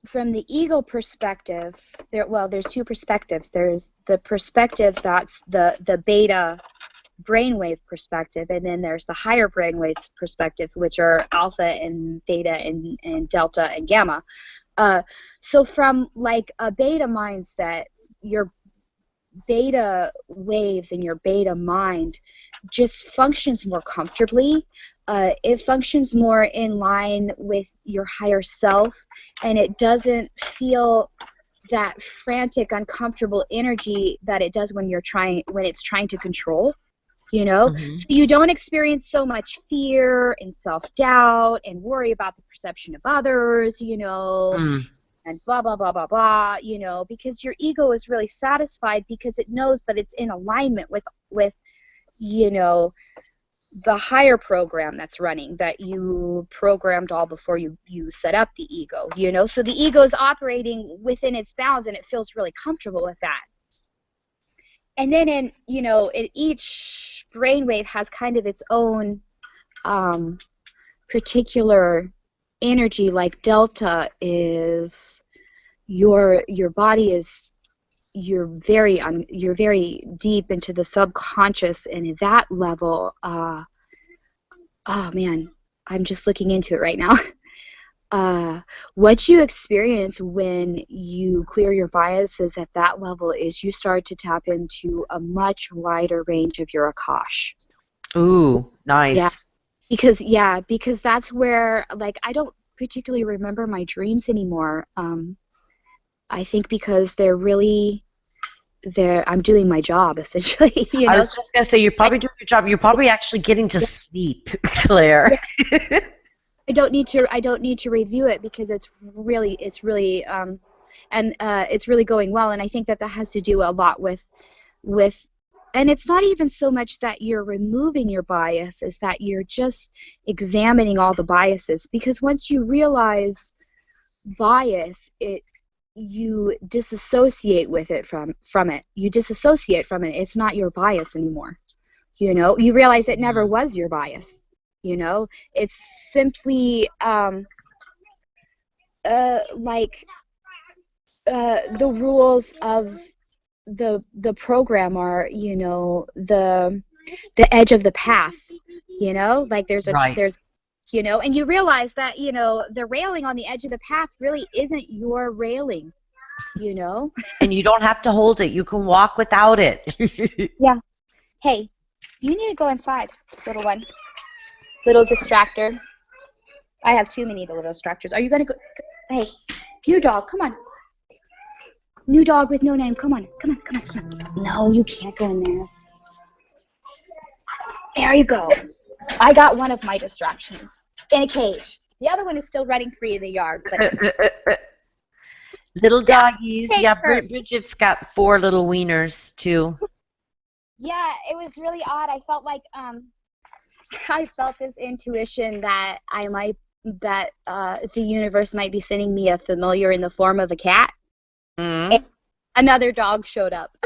Speaker 3: from the ego perspective, there's two perspectives. There's the perspective that's the beta brainwave perspective, and then there's the higher brainwave perspectives, which are alpha and theta and delta and gamma. So from like a beta mindset, your beta waves and your beta mind just functions more comfortably. It functions more in line with your higher self, and it doesn't feel that frantic, uncomfortable energy that it does when it's trying to control. You know,
Speaker 2: Mm-hmm.
Speaker 3: so you don't experience so much fear and self-doubt and worry about the perception of others, you know, and blah, blah, blah, blah, blah, you know, because your ego is really satisfied because it knows that it's in alignment with you know, the higher program that's running, that you programmed all before you set up the ego, you know. So the ego is operating within its bounds, and it feels really comfortable with that. And then each brainwave has kind of its own particular energy. Like delta is your body is, you're very deep into the subconscious, and at that level, oh man, I'm just looking into it right now. What you experience when you clear your biases at that level is you start to tap into a much wider range of your Akash.
Speaker 2: Ooh, nice.
Speaker 3: Because that's where, like, I don't particularly remember my dreams anymore. I think because I'm doing my job, essentially. You know?
Speaker 2: I was just gonna say, you're probably doing your job. You're probably actually getting to sleep, Claire.
Speaker 3: Yeah. I don't need to review it, because it's really going well, and I think that has to do a lot with and it's not even so much that you're removing your bias, as that you're just examining all the biases, because once you realize bias, you disassociate with it from it. You disassociate from it. It's not your bias anymore. You know, you realize it never was your bias. You know, it's simply the rules of the program are, you know, the edge of the path. You know, like there's you know, and you realize that, you know, the railing on the edge of the path really isn't your railing. You know,
Speaker 2: And you don't have to hold it. You can walk without it.
Speaker 3: Yeah. Hey, you need to go inside, little one. Little distractor. I have too many little distractors. Are you going to go? Hey, new dog, come on. New dog with no name, come on. Come on. No, you can't go in there. There you go. I got one of my distractions in a cage. The other one is still running free in the yard. But
Speaker 2: Little doggies. Yeah,
Speaker 3: her.
Speaker 2: Bridget's got 4 little wieners, too.
Speaker 3: Yeah, it was really odd. I felt like I felt this intuition that the universe might be sending me a familiar in the form of a cat.
Speaker 2: Mm.
Speaker 3: Another dog showed up.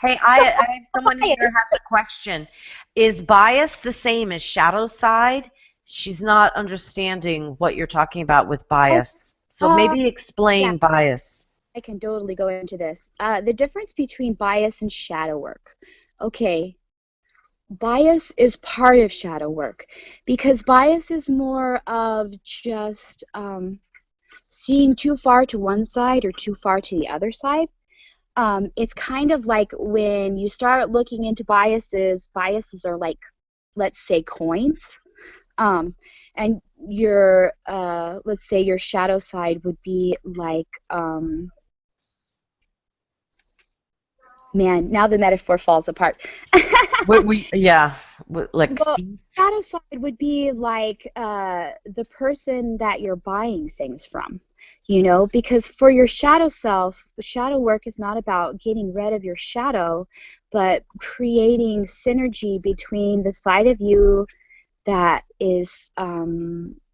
Speaker 2: Hey, I have someone here has a question. Is bias the same as shadow side? She's not understanding what you're talking about with bias. So maybe
Speaker 3: Yeah,
Speaker 2: explain bias.
Speaker 3: I can totally go into this. The difference between bias and shadow work. Okay, bias is part of shadow work because bias is more of just seeing too far to one side or too far to the other side. It's kind of like when you start looking into biases, biases are like, let's say, coins. And your, let's say your shadow side would be like, man, now the metaphor falls apart.
Speaker 2: Like
Speaker 3: Well, shadow side would be like the person that you're buying things from, you know, because for your shadow self, shadow work is not about getting rid of your shadow, but creating synergy between the side of you that is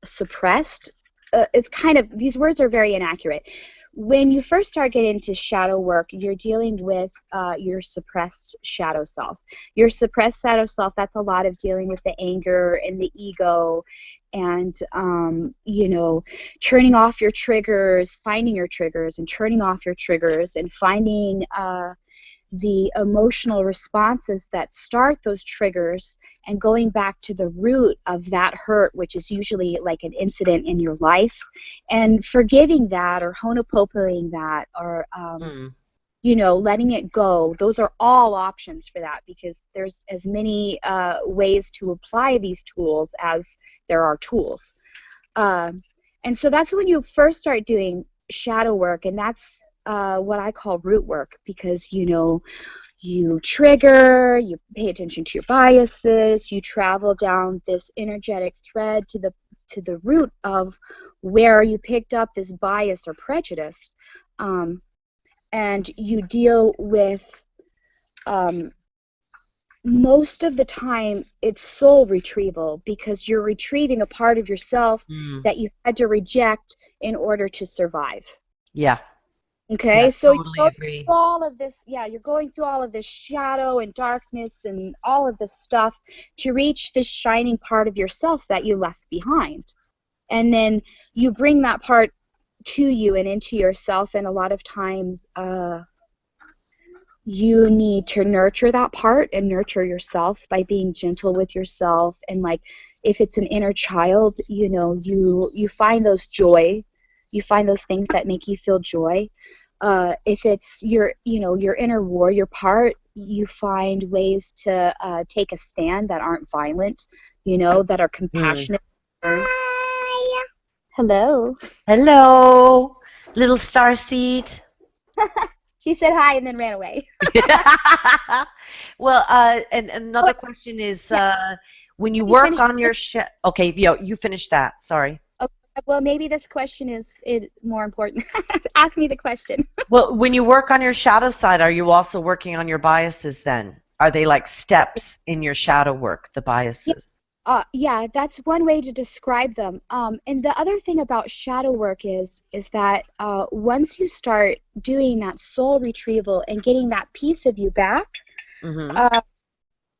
Speaker 3: suppressed. It's kind of, these words are very inaccurate. When you first start getting into shadow work, you're dealing with your suppressed shadow self. Your suppressed shadow self, that's a lot of dealing with the anger and the ego and, you know, turning off your triggers, finding your triggers and turning off your triggers and finding the emotional responses that start those triggers and going back to the root of that hurt, which is usually like an incident in your life, and forgiving that or honopopoing that or you know, letting it go. Those are all options for that because there's as many ways to apply these tools as there are tools. And so that's when you first start doing shadow work, and that's what I call root work because, you know, you trigger, you pay attention to your biases, you travel down this energetic thread to the root of where you picked up this bias or prejudice, and you deal with most of the time it's soul retrieval because you're retrieving a part of yourself that you had to reject in order to survive.
Speaker 2: Yeah.
Speaker 3: Okay,
Speaker 2: Yeah,
Speaker 3: so you're
Speaker 2: totally
Speaker 3: going
Speaker 2: agree.
Speaker 3: through all of this, yeah, you're going through all of this shadow and darkness and all of this stuff to reach this shining part of yourself that you left behind. And then you bring that part to you and into yourself, and a lot of times you need to nurture that part and nurture yourself by being gentle with yourself. And like if it's an inner child, you know, you find those joy, you find those things that make you feel joy. If it's your, you know, your inner warrior part, you find ways to take a stand that aren't violent, you know, that are compassionate. Hello.
Speaker 2: Hello, little starseed.
Speaker 3: She said hi and then ran away.
Speaker 2: Well, and another question is, when you work on your okay, you finish that. Sorry.
Speaker 3: Okay, well, maybe this question is more important. Ask me the question.
Speaker 2: Well, when you work on your shadow side, are you also working on your biases then? Are they like steps in your shadow work, the biases?
Speaker 3: Yeah, that's one way to describe them. And the other thing about shadow work is that once you start doing that soul retrieval and getting that piece of you back,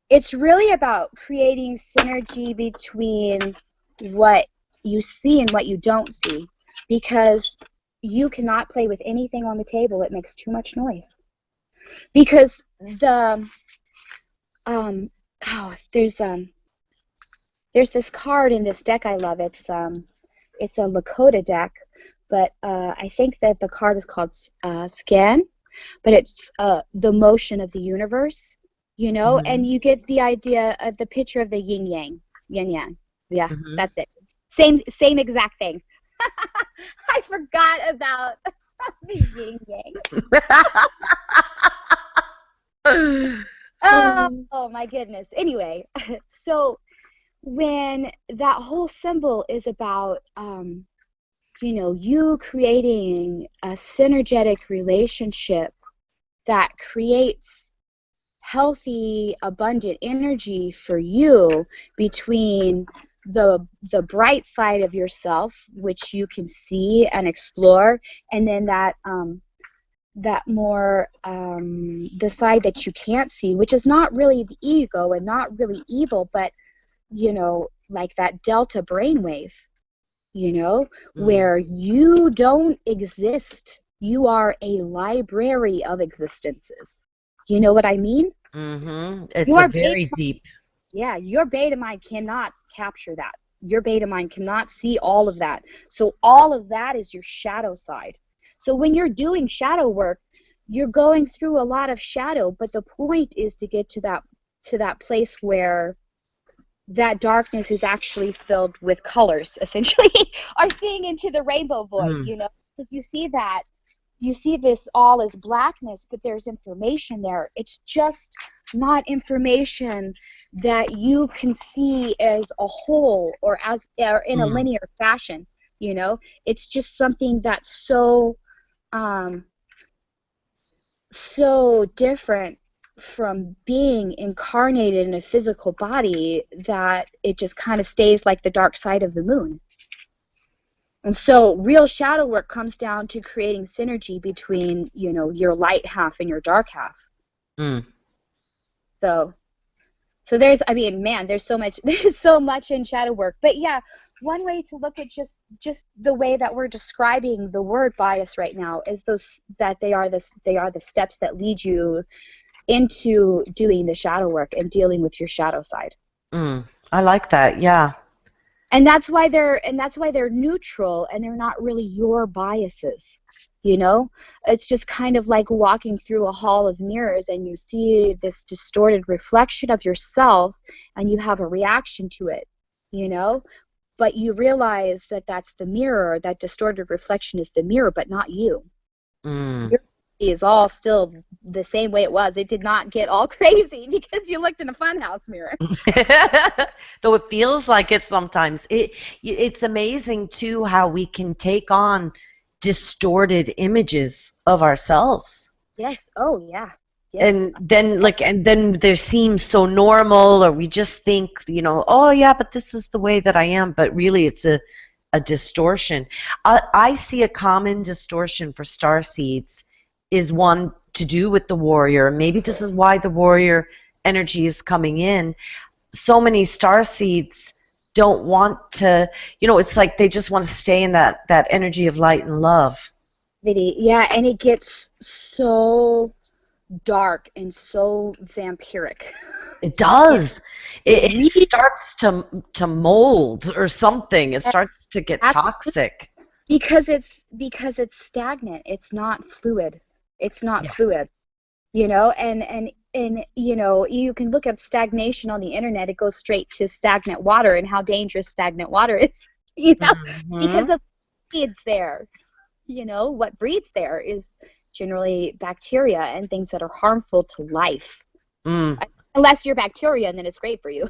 Speaker 3: it's really about creating synergy between what you see and what you don't see, because you cannot play with anything on the table. It makes too much noise. Because there's this card in this deck I love. It's a Lakota deck, but I think that the card is called Scan, but it's the motion of the universe, you know, and you get the idea of the picture of the yin yang. Yeah, that's it. Same exact thing. I forgot about the yin yang. Oh my goodness. Anyway, so when that whole symbol is about, you know, you creating a synergetic relationship that creates healthy, abundant energy for you between the bright side of yourself, which you can see and explore, and then that more the side that you can't see, which is not really the ego and not really evil, but like that delta brainwave, where you don't exist. You are a library of existences. You know what I mean?
Speaker 2: Mm-hmm. It's
Speaker 3: Your
Speaker 2: very deep.
Speaker 3: Yeah, your beta mind cannot capture that. Your beta mind cannot see all of that. So all of that is your shadow side. So when you're doing shadow work, you're going through a lot of shadow, but the point is to get to that place where that darkness is actually filled with colors, essentially, or seeing into the rainbow void, because you see this all as blackness, but there's information there. It's just not information that you can see as a whole or in a linear fashion. It's just something that's so different from being incarnated in a physical body that it just kind of stays like the dark side of the moon. And so real shadow work comes down to creating synergy between, your light half and your dark half. So there's so much in shadow work. But yeah, one way to look at just the way that we're describing the word bias right now is they are the steps that lead you into doing the shadow work and dealing with your shadow side.
Speaker 2: I like that. Yeah.
Speaker 3: And that's why they're neutral, and they're not really your biases. It's just kind of like walking through a hall of mirrors and you see this distorted reflection of yourself and you have a reaction to it, but you realize that that's the mirror. That distorted reflection is the mirror, but not you. Your is all still the same way it was. It did not get all crazy because you looked in a funhouse mirror.
Speaker 2: Though it feels like it sometimes. It's amazing too how we can take on distorted images of ourselves.
Speaker 3: Yes. Oh yeah. Yes.
Speaker 2: And then there seems so normal, or we just think, oh yeah, but this is the way that I am, but really it's a distortion. I see a common distortion for starseeds is one to do with the warrior. Maybe this is why the warrior energy is coming in. So many starseeds don't want to, it's like they just want to stay in that energy of light and love.
Speaker 3: Yeah, and it gets so dark and so vampiric.
Speaker 2: It does. It starts to mold or something. It starts to get toxic.
Speaker 3: Because it's stagnant. It's not fluid. It's not fluid. And you can look up stagnation on the internet. It goes straight to stagnant water and how dangerous stagnant water is, because of breeds there. What breeds there is generally bacteria and things that are harmful to life. Unless you're bacteria, and then it's great for you.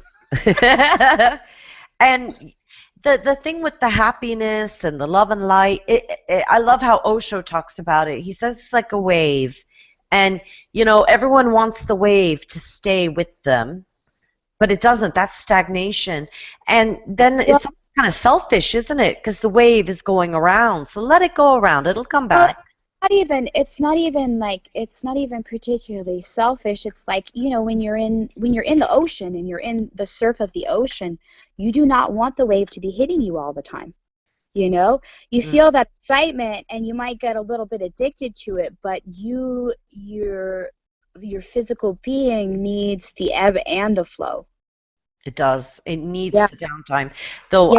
Speaker 2: And the thing with the happiness and the love and light, I love how Osho talks about it. He says it's like a wave. And, everyone wants the wave to stay with them, but it doesn't. That's stagnation. And then it's kind of selfish, isn't it? Because the wave is going around. So let it go around. It'll come back.
Speaker 3: It's not even particularly selfish. It's like, when you're in the ocean and you're in the surf of the ocean, you do not want the wave to be hitting you all the time. You feel that excitement and you might get a little bit addicted to it, but your physical being needs the ebb and the flow.
Speaker 2: It does. It needs the downtime. Though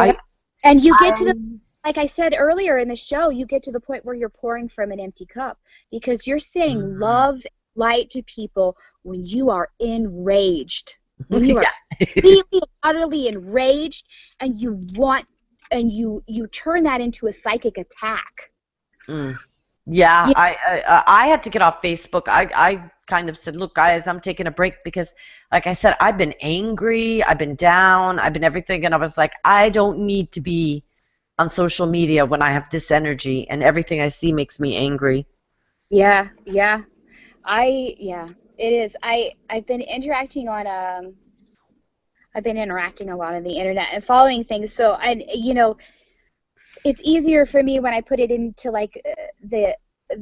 Speaker 3: and you get to the, like I said earlier in the show, you get to the point where you're pouring from an empty cup because you're saying love, light to people when you are enraged. When you are completely, utterly enraged and you want, and you turn that into a psychic attack.
Speaker 2: Yeah, I had to get off Facebook. I kind of said, look, guys, I'm taking a break because, like I said, I've been angry, I've been down, I've been everything, and I was like, I don't need to be on social media when I have this energy, and everything I see makes me angry.
Speaker 3: Yeah, it is. I've been interacting on I've been interacting a lot on the internet and following things. So it's easier for me when I put it into like the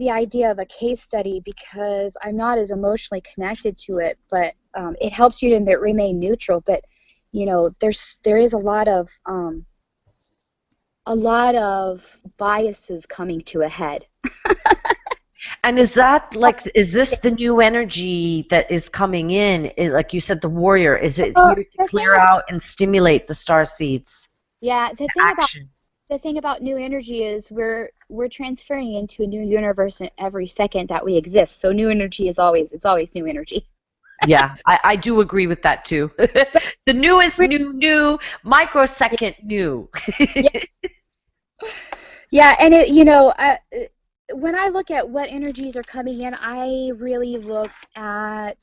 Speaker 3: idea of a case study because I'm not as emotionally connected to it, but it helps you to remain neutral. But there is a lot of biases coming to a head.
Speaker 2: And is this the new energy that is coming in? Like you said, the warrior, is it here to clear out and stimulate the star seeds?
Speaker 3: Yeah,
Speaker 2: Action.
Speaker 3: the thing about new energy is we're transferring into a new universe every second that we exist. So new energy it's always new energy.
Speaker 2: Yeah, I do agree with that too. The newest new microsecond new.
Speaker 3: Yeah, and when I look at what energies are coming in, I really look at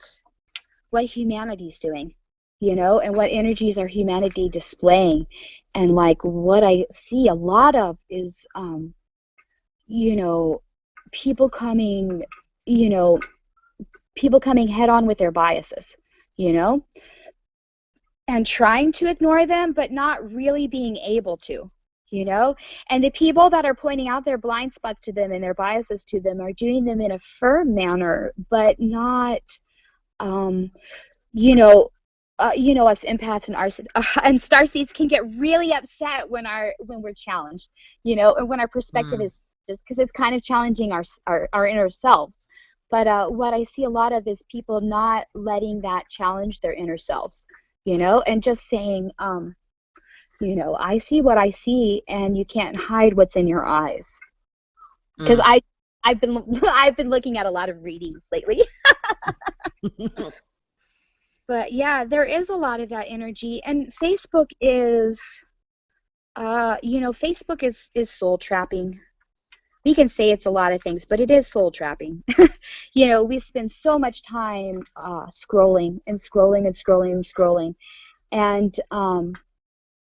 Speaker 3: what humanity's doing, and what energies are humanity displaying. And like what I see a lot of is, people coming, head on with their biases, and trying to ignore them, but not really being able to. And the people that are pointing out their blind spots to them and their biases to them are doing them in a firm manner, but not, us empaths and starseeds can get really upset when we're challenged, and when our perspective is just because it's kind of challenging our inner selves. But what I see a lot of is people not letting that challenge their inner selves, and just saying, I see what I see, and you can't hide what's in your eyes. Because I've been looking at a lot of readings lately. But yeah, there is a lot of that energy, and Facebook is, Facebook is soul trapping. We can say it's a lot of things, but it is soul trapping. We spend so much time scrolling and scrolling and scrolling and scrolling, and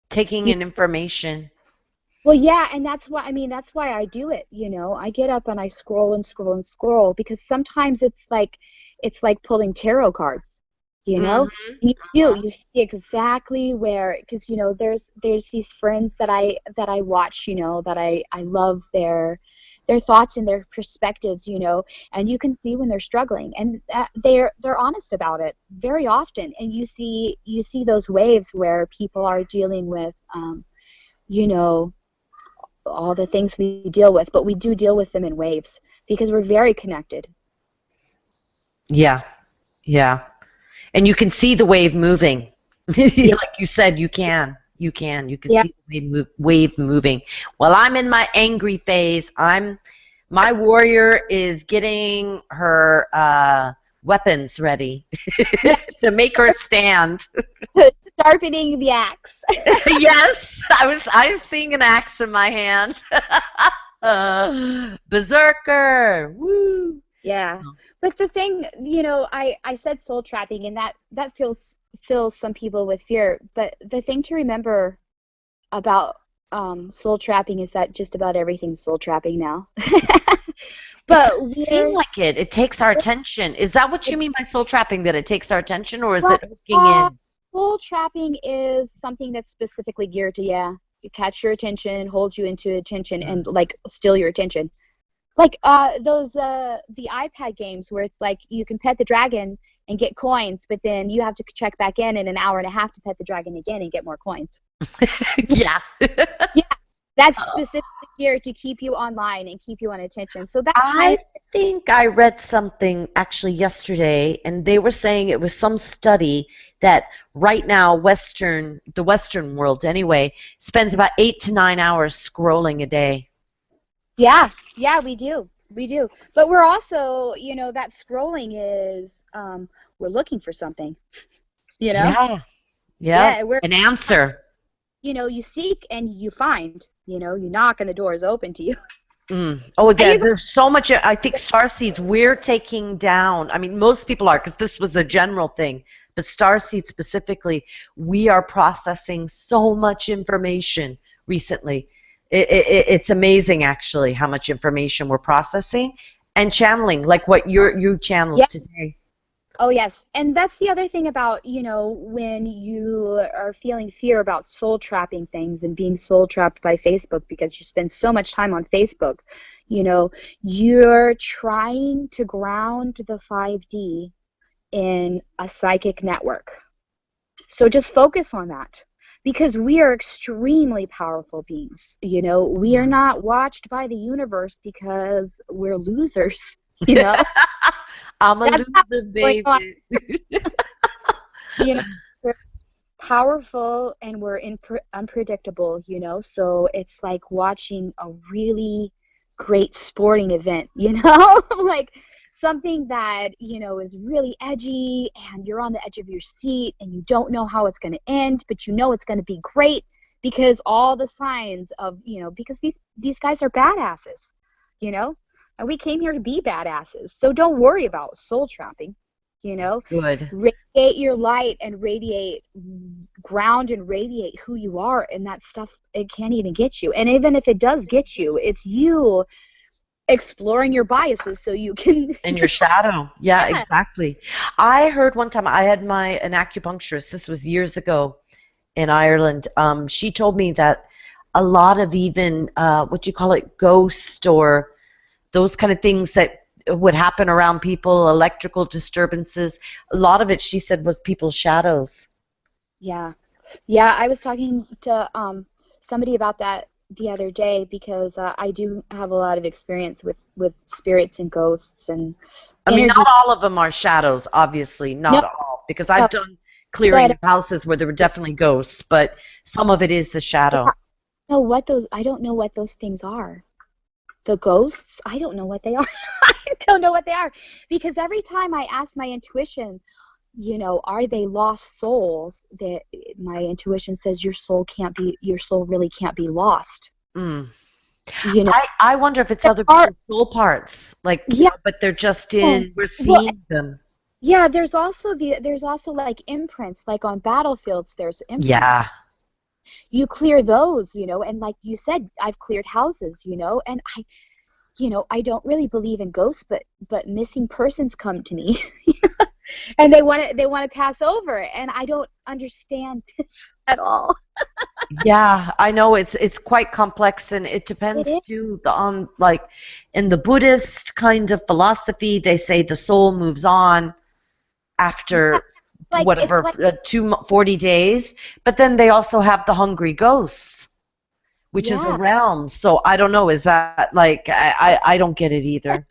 Speaker 2: taking in information.
Speaker 3: Well, yeah, and that's why I do it. I get up and I scroll and scroll and scroll because sometimes it's like pulling tarot cards.
Speaker 2: Mm-hmm.
Speaker 3: You see exactly where, because there's these friends that I watch, that I love their thoughts and their perspectives, and you can see when they're struggling, and they're honest about it very often, and you see those waves where people are dealing with all the things we deal with, but we do deal with them in waves because we're very connected.
Speaker 2: Yeah. And you can see the wave moving. Like you said, you can see the wave moving. Well, I'm in my angry phase. My warrior is getting her weapons ready to make her stand.
Speaker 3: Sharpening the axe.
Speaker 2: Yes, I was seeing an axe in my hand. Berserker. Woo.
Speaker 3: Yeah, but the thing, I said soul trapping, and that fills some people with fear. But the thing to remember about soul trapping is that just about everything's soul trapping now. But
Speaker 2: it seems like it takes our attention. Is that what you mean by soul trapping? That it takes our attention, or is it hooking in?
Speaker 3: Soul trapping is something that's specifically geared to catch your attention, hold you into attention, and like steal your attention. Like the iPad games where it's like you can pet the dragon and get coins, but then you have to check back in an hour and a half to pet the dragon again and get more coins.
Speaker 2: Yeah.
Speaker 3: Yeah, that's specifically geared to keep you online and keep you on attention. So that
Speaker 2: I think I read something actually yesterday, and they were saying it was some study that right now the Western world anyway, spends about 8 to 9 hours scrolling a day.
Speaker 3: Yeah, we do. But we're also, that scrolling is, we're looking for something,
Speaker 2: Yeah,
Speaker 3: we're
Speaker 2: an answer.
Speaker 3: You seek and you find, you knock and the door is open to you.
Speaker 2: Oh, there's so much. I think starseeds we're taking down. I mean, most people are, because this was a general thing, but starseeds specifically, we are processing so much information recently. It's amazing, actually, how much information we're processing and channeling, like what you channeled today.
Speaker 3: Oh, yes. And that's the other thing about, when you are feeling fear about soul trapping things and being soul trapped by Facebook because you spend so much time on Facebook, you're trying to ground the 5D in a psychic network. So just focus on that because we are extremely powerful beings. We are not watched by the universe because we're losers,
Speaker 2: I'm a
Speaker 3: That's not
Speaker 2: loser,
Speaker 3: going on.
Speaker 2: baby.
Speaker 3: We're powerful and we're unpredictable, so it's like watching a really great sporting event, like something that, is really edgy and you're on the edge of your seat and you don't know how it's going to end, but it's going to be great because all the signs of, because these guys are badasses, and we came here to be badasses. So don't worry about soul trapping,
Speaker 2: Good.
Speaker 3: Radiate your light and ground and radiate who you are, and that stuff, it can't even get you. And even if it does get you, it's you exploring your biases so you can
Speaker 2: In your shadow. Yeah, exactly. I heard one time, I had an acupuncturist, this was years ago in Ireland. She told me that a lot of even, what you call it, ghost or those kind of things that would happen around people, electrical disturbances, a lot of it, she said, was people's shadows.
Speaker 3: Yeah, I was talking to somebody about that the other day because I do have a lot of experience with spirits and ghosts and
Speaker 2: I mean,
Speaker 3: energy.
Speaker 2: not all of them are shadows, obviously,
Speaker 3: No,
Speaker 2: not all, because
Speaker 3: no,
Speaker 2: I've done clearing
Speaker 3: but
Speaker 2: of houses where there were definitely ghosts, but some of it is the shadow.
Speaker 3: I don't know what those things are. The ghosts, I don't know what they are. I don't know what they are because every time I ask my intuition, are they lost souls? That my intuition says your soul really can't be lost.
Speaker 2: Mm.
Speaker 3: You know,
Speaker 2: I wonder if it's
Speaker 3: there
Speaker 2: other
Speaker 3: are,
Speaker 2: people's soul parts, like,
Speaker 3: yeah,
Speaker 2: but they're just
Speaker 3: well,
Speaker 2: we're
Speaker 3: well,
Speaker 2: seeing them.
Speaker 3: yeah. There's also like imprints, like on battlefields. There's imprints.
Speaker 2: Yeah.
Speaker 3: You clear those, and like you said, I've cleared houses, and I don't really believe in ghosts, but missing persons come to me. And they want to pass over, and I don't understand this at all.
Speaker 2: Yeah, I know it's quite complex, and it
Speaker 3: It
Speaker 2: depends
Speaker 3: is.
Speaker 2: too on like in the Buddhist kind of philosophy, they say the soul moves on
Speaker 3: Yeah,
Speaker 2: after
Speaker 3: like it's
Speaker 2: whatever
Speaker 3: like
Speaker 2: 40 days, but then they also have the hungry ghosts, which is
Speaker 3: yeah.
Speaker 2: around. So I don't know, is that like I don't get it either.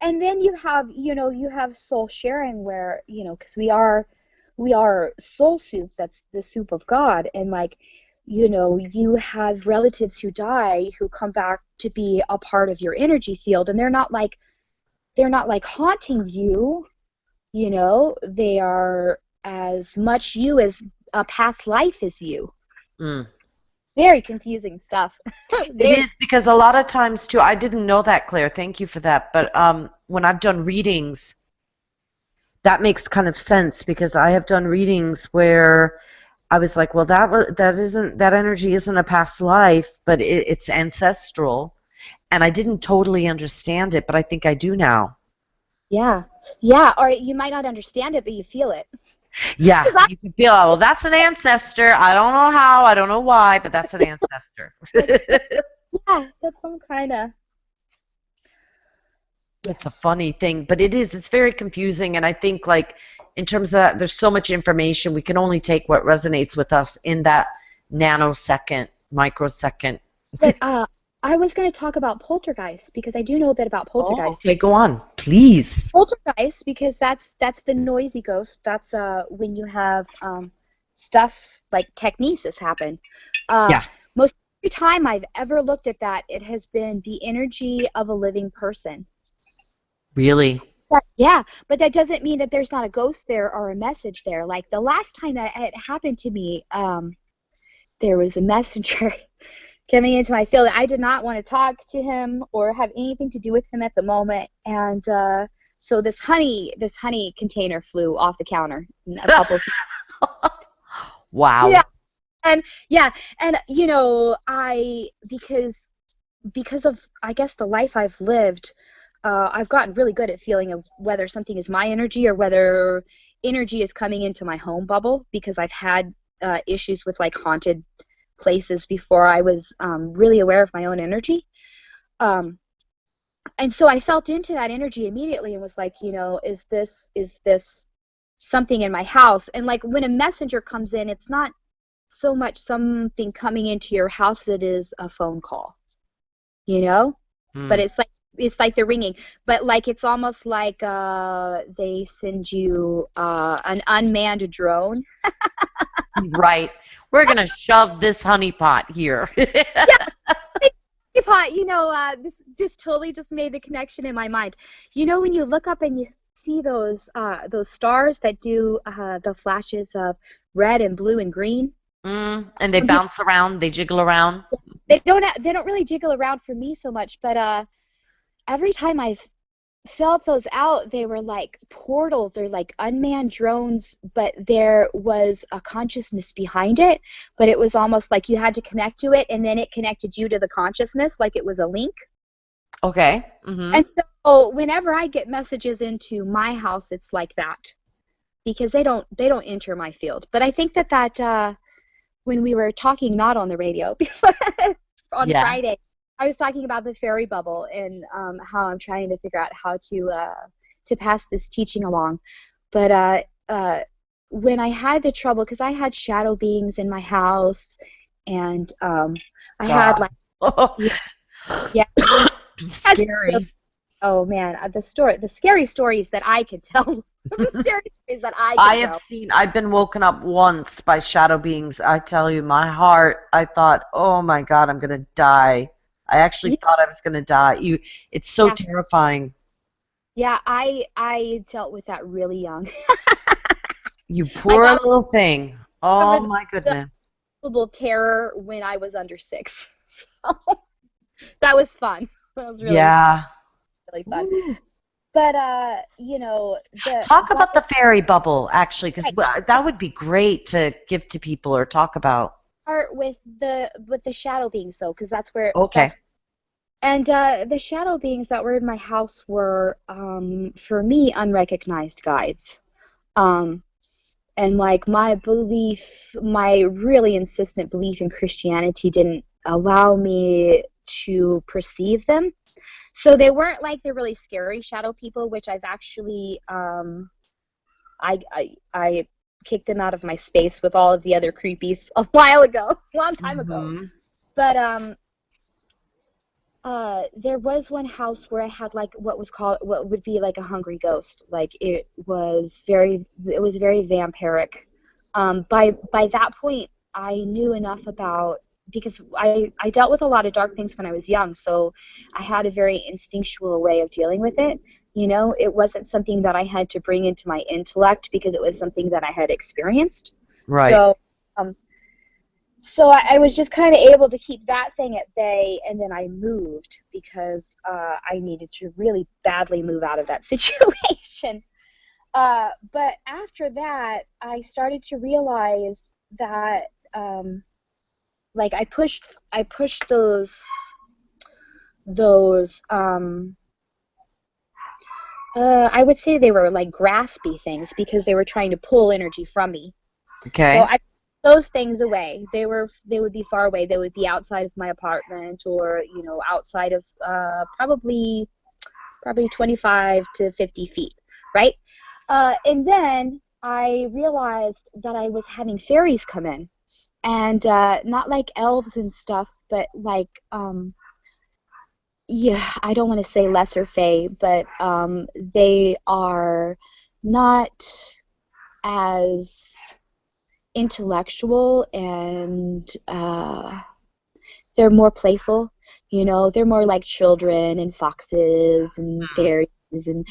Speaker 3: And then you have soul sharing where, because we are soul soup, that's the soup of God, and like, you have relatives who die who come back to be a part of your energy field, and they're not like haunting you, they are as much you as a past life is you.
Speaker 2: Mm.
Speaker 3: Very confusing stuff.
Speaker 2: It
Speaker 3: Very.
Speaker 2: is because a lot of times too, I didn't know that, Claire. Thank you for that. But when I've done readings, that makes kind of sense because I have done readings where I was like, well, that energy isn't a past life, but it's ancestral, and I didn't totally understand it, but I think I do now.
Speaker 3: Yeah, yeah, or you might not understand it, but you feel it.
Speaker 2: Yeah,
Speaker 3: 'Cause I
Speaker 2: you can feel, oh, well, that's an ancestor. I don't know how, I don't know why, but that's an ancestor.
Speaker 3: like, yeah, that's some kind of,
Speaker 2: It's a
Speaker 3: yes.
Speaker 2: funny thing, but it's very confusing, and I think like in terms of that, there's so much information, we can only take what resonates with us in that nanosecond, microsecond.
Speaker 3: But I was going to talk about poltergeist because I do know a bit about
Speaker 2: Oh,
Speaker 3: poltergeist.
Speaker 2: okay, go on, please.
Speaker 3: Poltergeist because that's the noisy ghost. That's when you have stuff like technesis happen. Uh,
Speaker 2: Yeah,
Speaker 3: most every time I've ever looked at that, it has been the energy of a living person.
Speaker 2: really.
Speaker 3: Yeah, but that doesn't mean that there's not a ghost there or a message there. Like the last time that it happened to me, there was a messenger coming into my field. I did not want to talk to him or have anything to do with him at the moment, and so this honey container flew off the counter a couple of feet.
Speaker 2: Wow.
Speaker 3: Yeah, and yeah, and I because of I guess the life I've lived. I've gotten really good at feeling of whether something is my energy or whether energy is coming into my home bubble, because I've had issues with like haunted places before I was really aware of my own energy. And so I felt into that energy immediately and was like, is this something in my house? And like when a messenger comes in, it's not so much something coming into your house, it is a phone call, but it's like they're ringing, but like it's almost like they send you an unmanned drone.
Speaker 2: Right. We're going to shove this honeypot here.
Speaker 3: Yeah, this totally just made the connection in my mind. When you look up and you see those stars that do the flashes of red and blue and green,
Speaker 2: and they bounce around, they jiggle around.
Speaker 3: They don't really jiggle around for me so much, but every time I've felt those out, they were like portals or like unmanned drones, but there was a consciousness behind it, but it was almost like you had to connect to it, and then it connected you to the consciousness, like it was a link.
Speaker 2: Okay. Mm-hmm.
Speaker 3: And so whenever I get messages into my house, it's like that, because they don't enter my field. But I think that when we were talking, not on the radio, on Friday, I was talking about the fairy bubble and how I'm trying to figure out how to pass this teaching along. But when I had the trouble, because I had shadow beings in my house, and I had like
Speaker 2: scary.
Speaker 3: Oh man, the scary stories that I could tell. The scary stories that I could tell.
Speaker 2: I've been woken up once by shadow beings. I tell you, my heart, I thought, oh my God, I'm going to die. I actually thought I was going to die. It's so terrifying.
Speaker 3: Yeah, I dealt with that really young.
Speaker 2: You poor little thing. Oh my goodness.
Speaker 3: Terror when I was under 6. So that was fun. That was really fun. Ooh. But
Speaker 2: talk about the fairy bubble, actually, because that would be great to give to people or talk about.
Speaker 3: Start with the shadow beings, though, because that's where.
Speaker 2: Okay.
Speaker 3: And the shadow beings that were in my house were, for me, unrecognized guides. And like my really insistent belief in Christianity didn't allow me to perceive them. So they weren't like the really scary shadow people, which I've actually, I kicked them out of my space with all of the other creepies a long time ago. But there was one house where I had like what would be like a hungry ghost. Like it was very vampiric. By that point, I knew enough about, because I dealt with a lot of dark things when I was young, so I had a very instinctual way of dealing with it. It wasn't something that I had to bring into my intellect, because it was something that I had experienced.
Speaker 2: Right.
Speaker 3: So I was just kind of able to keep that thing at bay, and then I moved because I needed to really badly move out of that situation. But after that, I started to realize that like I pushed those I would say they were like graspy things, because they were trying to pull energy from me.
Speaker 2: Okay.
Speaker 3: So I put those things away. They would be far away. They would be outside of my apartment, or outside of probably 25 to 50 feet, right? And then I realized that I was having fairies come in. And not like elves and stuff, but like, I don't want to say lesser fae, but they are not as intellectual, and they're more playful. They're more like children and foxes and fairies. And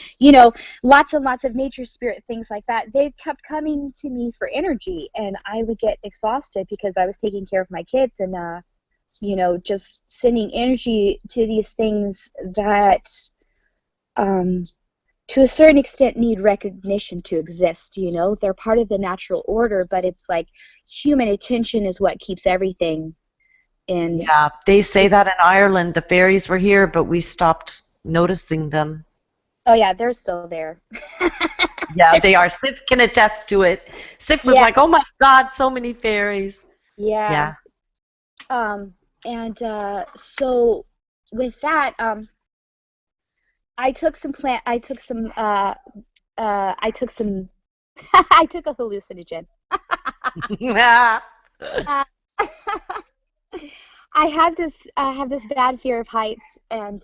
Speaker 3: lots and lots of nature spirit things like that. They kept coming to me for energy, and I would get exhausted because I was taking care of my kids, and just sending energy to these things that to a certain extent need recognition to exist. They're part of the natural order, but it's like human attention is what keeps everything in.
Speaker 2: Yeah, they say that in Ireland the fairies were here, but we stopped noticing them.
Speaker 3: Oh yeah, they're still there.
Speaker 2: Yeah, they are. Sif can attest to it. Sif was
Speaker 3: Yeah,
Speaker 2: like, "Oh my God, so many fairies."
Speaker 3: yeah.
Speaker 2: Yeah.
Speaker 3: And so with that, I took some plant. I took some. I took a hallucinogen. Uh, I have this bad fear of heights, and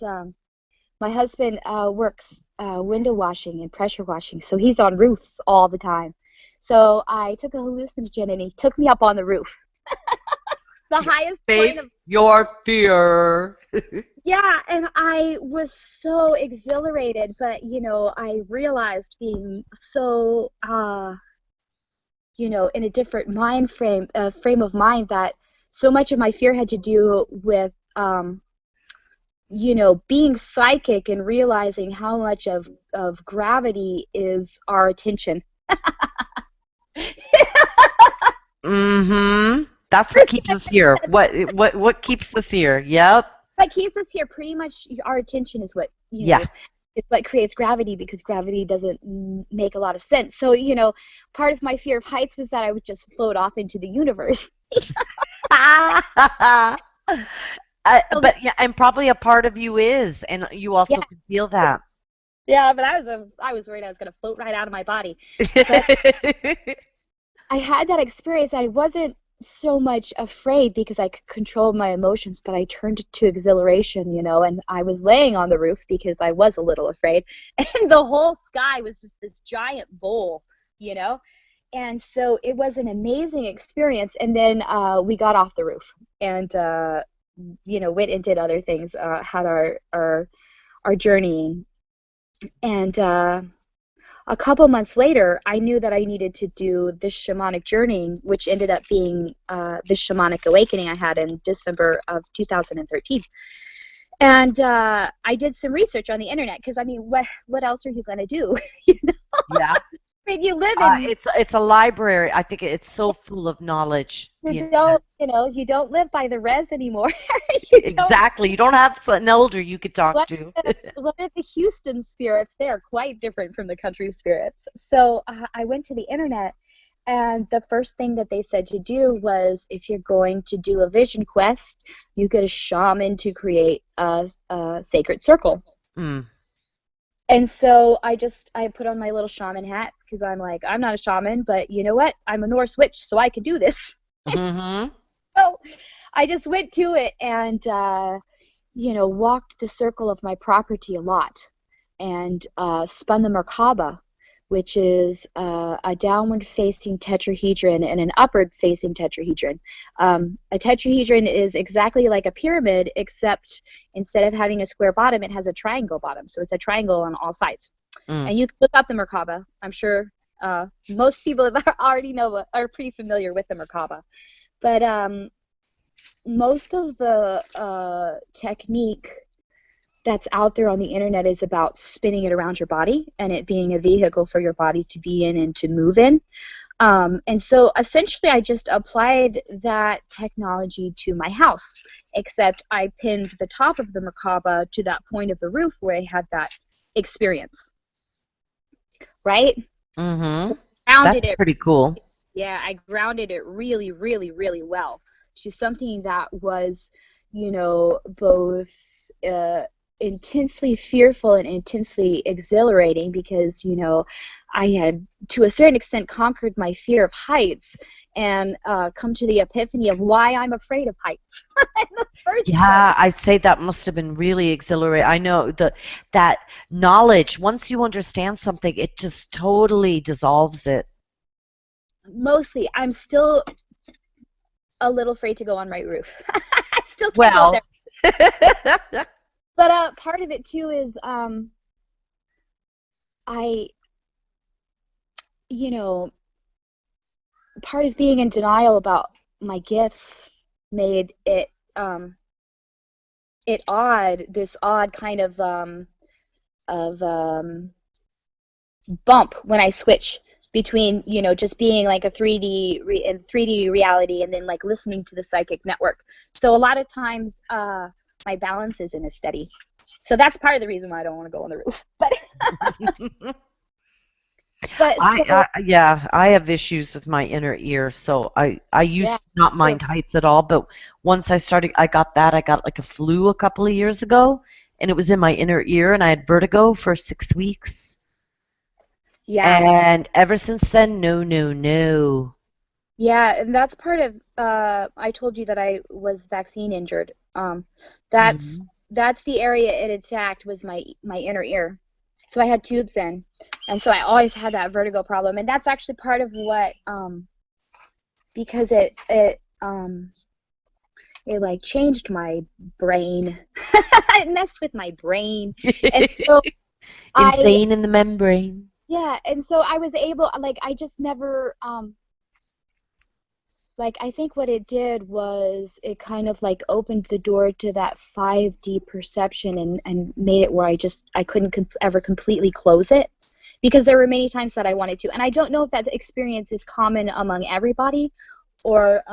Speaker 3: my husband works window washing and pressure washing, so he's on roofs all the time. So I took a hallucinogen, and he took me up on the roof, the highest point
Speaker 2: Face
Speaker 3: of.
Speaker 2: your fear.
Speaker 3: Yeah, and I was so exhilarated, but I realized being so in a different frame of mind, that so much of my fear had to do with being psychic and realizing how much of gravity is our attention.
Speaker 2: Mm-hmm. That's what keeps us here. What keeps us here? Yep.
Speaker 3: What keeps us here, pretty much our attention is what,
Speaker 2: Yeah.
Speaker 3: it's what creates gravity, because gravity doesn't make a lot of sense. So, part of my fear of heights was that I would just float off into the universe. So
Speaker 2: But yeah, and probably a part of you is, and you
Speaker 3: yeah,
Speaker 2: also can feel that.
Speaker 3: yeah, but I was worried I was going to float right out of my body. But I had that experience. I wasn't so much afraid because I could control my emotions, but I turned it to exhilaration, and I was laying on the roof because I was a little afraid, and the whole sky was just this giant bowl, you know? And so it was an amazing experience. And then we got off the roof and, went and did other things, had our journey. And a couple months later, I knew that I needed to do this shamanic journey, which ended up being the shamanic awakening I had in December of 2013. And I did some research on the internet because, I mean, what else are you going to do?
Speaker 2: Yeah.
Speaker 3: I mean, you live in.
Speaker 2: It's a library. I think it's so full of knowledge.
Speaker 3: You
Speaker 2: Yeah.
Speaker 3: don't, you don't live by the res anymore. You don't.
Speaker 2: Exactly. You don't have an elder you could talk
Speaker 3: What
Speaker 2: to.
Speaker 3: what are the Houston spirits? They are quite different from the country spirits. So I went to the internet, and the first thing that they said to do was, if you're going to do a vision quest, you get a shaman to create a sacred circle.
Speaker 2: Mm.
Speaker 3: And so I put on my little shaman hat because I'm like, I'm not a shaman, but you know what? I'm a Norse witch, so I could do this.
Speaker 2: Mm-hmm.
Speaker 3: So I just went to it and walked the circle of my property a lot, and spun the Merkaba, which is a downward-facing tetrahedron and an upward-facing tetrahedron. A tetrahedron is exactly like a pyramid, except instead of having a square bottom, it has a triangle bottom. So it's a triangle on all sides.
Speaker 2: Mm.
Speaker 3: And you can look up the Merkaba. I'm sure most people already are pretty familiar with the Merkaba. But most of the technique that's out there on the internet is about spinning it around your body and it being a vehicle for your body to be in and to move in. And so essentially I just applied that technology to my house, except I pinned the top of the Merkaba to that point of the roof where I had that experience. Right?
Speaker 2: Mm-hmm.
Speaker 3: Grounded
Speaker 2: That's
Speaker 3: it.
Speaker 2: pretty cool.
Speaker 3: Yeah, I grounded it really, really, really well to something that was, both intensely fearful and intensely exhilarating because, I had, to a certain extent, conquered my fear of heights and come to the epiphany of why I'm afraid of heights in the first place.
Speaker 2: Yeah, I'd say that must have been really exhilarating. I know that knowledge, once you understand something, it just totally dissolves it.
Speaker 3: Mostly, I'm still a little afraid to go on my roof. I still can't go
Speaker 2: Well,
Speaker 3: there. But part of it too is I, part of being in denial about my gifts made it this odd kind of bump when I switch between just being like a 3D reality and then like listening to the psychic network. So a lot of times my balance isn't as steady. So that's part of the reason why I don't want to go on the roof. But
Speaker 2: I have issues with my inner ear, so I used
Speaker 3: yeah,
Speaker 2: to not mind heights at all, but once I got like a flu a couple of years ago, and it was in my inner ear, and I had vertigo for 6 weeks.
Speaker 3: yeah,
Speaker 2: And ever since then, no, no, no.
Speaker 3: yeah, and that's part of. I told you that I was vaccine injured. That's
Speaker 2: Mhm.
Speaker 3: that's the area it attacked was my inner ear. So I had tubes in, and so I always had that vertigo problem, and that's actually part of what because it like changed my brain. It messed with my brain, and so I
Speaker 2: Insane in the membrane.
Speaker 3: yeah, and so I was able like I just never like I think what it did was it kind of like opened the door to that 5D perception and made it where I couldn't ever completely close it because there were many times that I wanted to, and I don't know if that experience is common among everybody or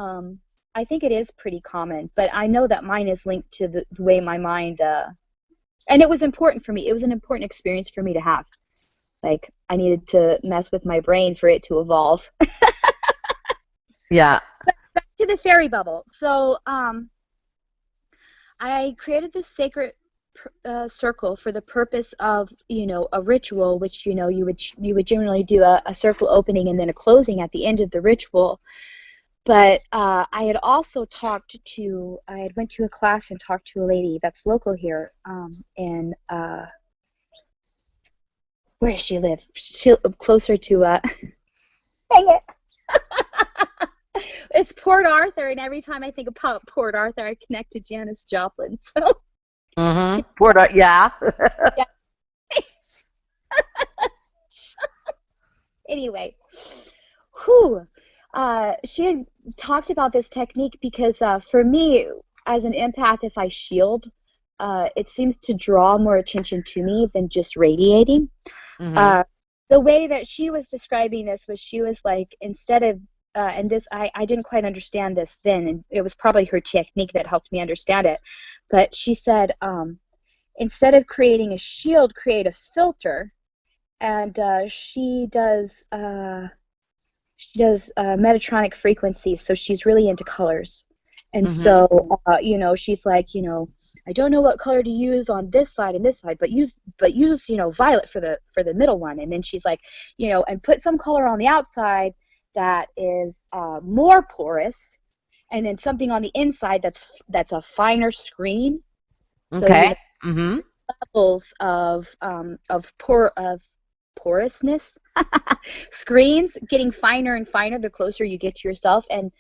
Speaker 3: I think it is pretty common, but I know that mine is linked to the way my mind and it was important for me. It was an important experience for me to have. Like I needed to mess with my brain for it to evolve.
Speaker 2: Yeah.
Speaker 3: Back to the fairy bubble. So I created this sacred circle for the purpose of a ritual, which you would generally do a circle opening and then a closing at the end of the ritual. But I had also I had went to a class and talked to a lady that's local here, and where does she live? She closer to dang it. It's Port Arthur, and every time I think about Port Arthur, I connect to Janis Joplin. So
Speaker 2: Yeah.
Speaker 3: yeah. Anyway, whew. She had talked about this technique because for me, as an empath, if I shield, it seems to draw more attention to me than just radiating.
Speaker 2: Mhm.
Speaker 3: The way that she was describing this was she was like, instead of, and this, I didn't quite understand this then, and it was probably her technique that helped me understand it. But she said, instead of creating a shield, create a filter. And she does Metatronic frequencies, so she's really into colors. And
Speaker 2: Mhm.
Speaker 3: so, she's like, I don't know what color to use on this side and this side, but use violet for the middle one. And then she's like, and put some color on the outside that is more porous, and then something on the inside that's a finer screen. So
Speaker 2: Okay. Mhm.
Speaker 3: levels of porousness screens getting finer and finer the closer you get to yourself, and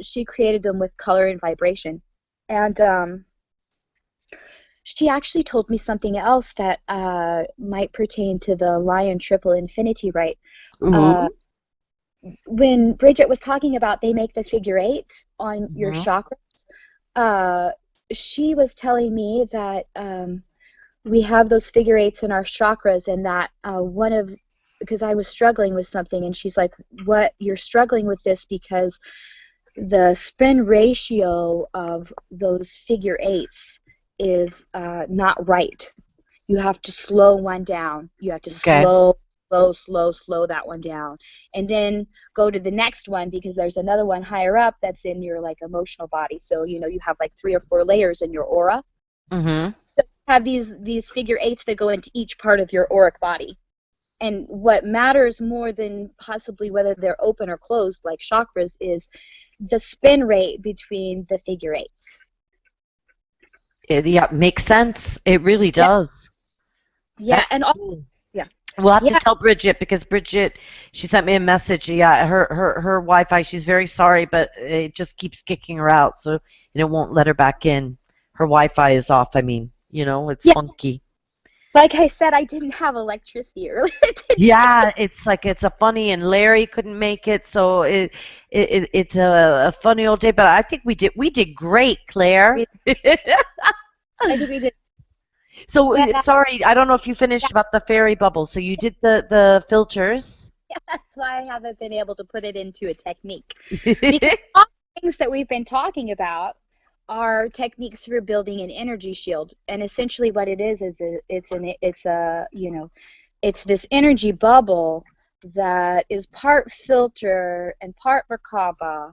Speaker 3: she created them with color and vibration. And she actually told me something else that might pertain to the Lion Triple Infinity Rite. Uh,
Speaker 2: Ooh.
Speaker 3: when Bridget was talking about they make the figure eight on your
Speaker 2: Mhm.
Speaker 3: chakras, she was telling me that we have those figure eights in our chakras, and that because I was struggling with something, and she's like, what, you're struggling with this because the spin ratio of those figure eights is not right. You have to slow one down. You have to
Speaker 2: Okay.
Speaker 3: slow that one down, and then go to the next one, because there's another one higher up that's in your like emotional body. So you have like 3 or 4 layers in your aura.
Speaker 2: Mhm.
Speaker 3: Have these figure eights that go into each part of your auric body. And what matters more than possibly whether they're open or closed, like chakras, is the spin rate between the figure eights.
Speaker 2: Yeah, makes sense. It really
Speaker 3: Yeah,
Speaker 2: does.
Speaker 3: yeah,
Speaker 2: That's
Speaker 3: and all,
Speaker 2: cool.
Speaker 3: yeah,
Speaker 2: We'll have to
Speaker 3: yeah,
Speaker 2: tell Bridget, because Bridget, she sent me a message. Yeah, her Wi-Fi. She's very sorry, but it just keeps kicking her out, so it won't let her back in. Her Wi-Fi is off. I mean, it's
Speaker 3: yeah.
Speaker 2: funky.
Speaker 3: Like I said, I didn't have electricity earlier today.
Speaker 2: Yeah, it's a funny, and Larry couldn't make it, so it's a funny old day. But I think we did great, Claire.
Speaker 3: I think we did,
Speaker 2: So
Speaker 3: but
Speaker 2: sorry, I don't know if you
Speaker 3: yeah,
Speaker 2: finished about the fairy bubble. So you did the filters.
Speaker 3: that's why I haven't been able to put it into a technique, because all the things that we've been talking about are techniques for building an energy shield. And essentially what it is it's this energy bubble that is part filter and part Merkaba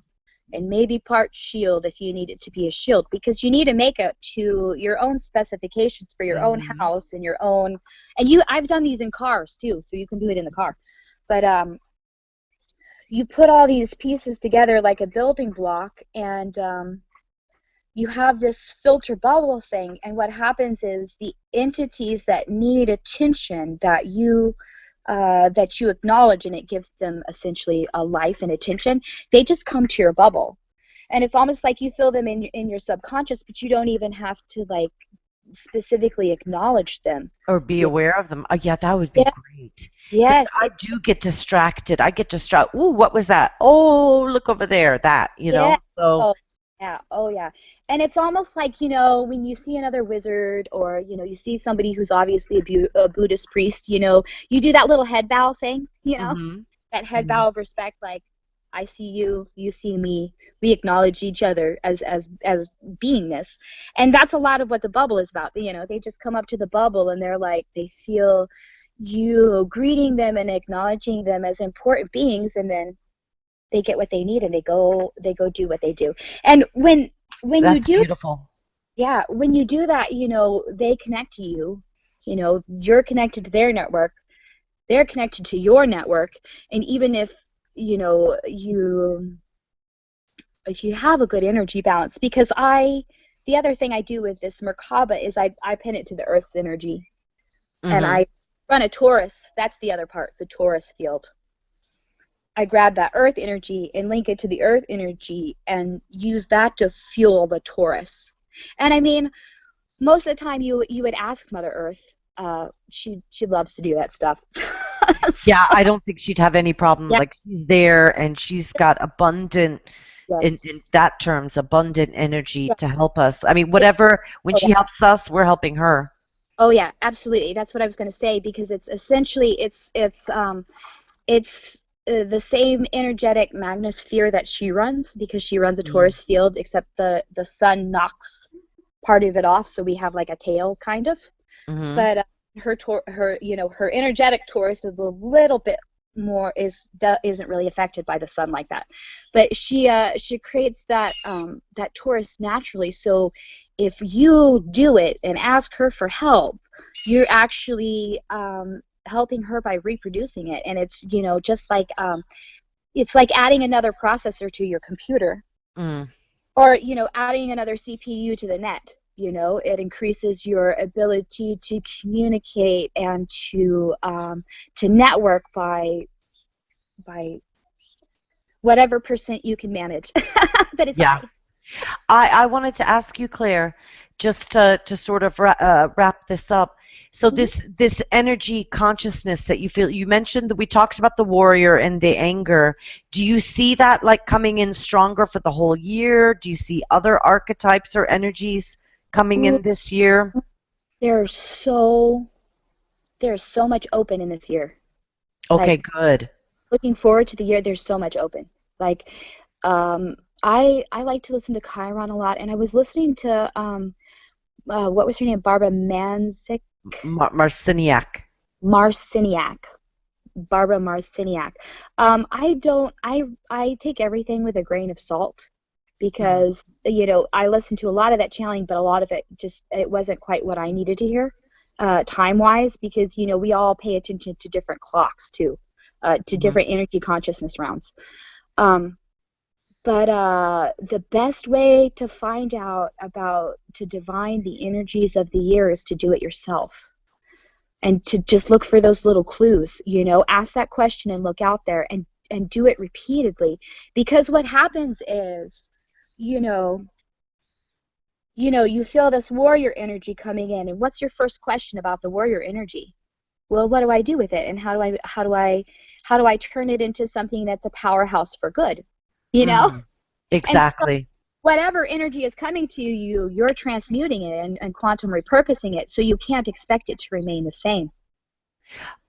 Speaker 3: and maybe part shield if you need it to be a shield, because you need to make it to your own specifications for your own house and your own, and I've done these in cars too, so you can do it in the car. But you put all these pieces together like a building block, and you have this filter bubble thing, and what happens is the entities that need attention that you acknowledge, and it gives them essentially a life and attention, they just come to your bubble. And it's almost like you feel them in your subconscious, but you don't even have to like specifically acknowledge them.
Speaker 2: Or be aware of them. Yeah, that would be great.
Speaker 3: Yes.
Speaker 2: I do get distracted. I get distracted. Ooh, what was that? Oh, look over there. That, know. So.
Speaker 3: Yeah. Oh, yeah. And it's almost like, when you see another wizard or, you see somebody who's obviously a Buddhist priest, you do that little head bow thing, that head bow of respect, like, I see you, you see me, we acknowledge each other as beingness. And that's a lot of what the bubble is about. They just come up to the bubble and they're like, they feel you greeting them and acknowledging them as important beings, and then they get what they need and they go do what they do. And when
Speaker 2: That's
Speaker 3: you do
Speaker 2: beautiful.
Speaker 3: Yeah, when you do that, they connect to you. You're connected to their network. They're connected to your network. And even if if you have a good energy balance, because the other thing I do with this Merkaba is I pin it to the Earth's energy. And I run a Taurus. That's the other part, the Taurus field. I grab that Earth energy and link it to the Earth energy and use that to fuel the Taurus. And I mean, most of the time you would ask Mother Earth. She loves to do that stuff.
Speaker 2: Yeah, I don't think she'd have any problem. Yeah. Like, she's there and she's got abundant, in that terms, abundant energy to help us. I mean, whatever, when she helps us, we're helping her.
Speaker 3: Oh yeah, absolutely. That's what I was going to say, because it's essentially it's the same energetic magnosphere that she runs, because she runs a Taurus field, except the sun knocks part of it off, so we have like a tail kind of. But her energetic Taurus is a little bit more isn't really affected by the sun like that. But she creates that Taurus naturally. So if you do it and ask her for help, you're actually helping her by reproducing it. And it's just like it's like adding another processor to your computer, or adding another CPU to the net. It increases your ability to communicate and to network by whatever percent you can manage. But it's high.
Speaker 2: I wanted to ask you, Claire, just to sort of wrap this up. So this energy consciousness that you feel, you mentioned that we talked about the warrior and the anger. Do you see that like coming in stronger for the whole year? Do you see other archetypes or energies coming in this year?
Speaker 3: There's so much open in this year.
Speaker 2: Okay, like, good.
Speaker 3: Looking forward to the year, there's so much open. Like, I like to listen to Chiron a lot, and I was listening to what was her name? Barbara Marciniak. Barbara Marciniak. I take everything with a grain of salt, because I listened to a lot of that channeling, but a lot of it it wasn't quite what I needed to hear time-wise, because we all pay attention to different clocks too, to different energy consciousness rounds. But the best way to find out to divine the energies of the year is to do it yourself. And to just look for those little clues, ask that question and look out there and do it repeatedly. Because what happens is, you feel this warrior energy coming in, and what's your first question about the warrior energy? Well, what do I do with it, and how do I turn it into something that's a powerhouse for good?
Speaker 2: Exactly.
Speaker 3: And so whatever energy is coming to you, you're transmuting it and quantum repurposing it, so you can't expect it to remain the same.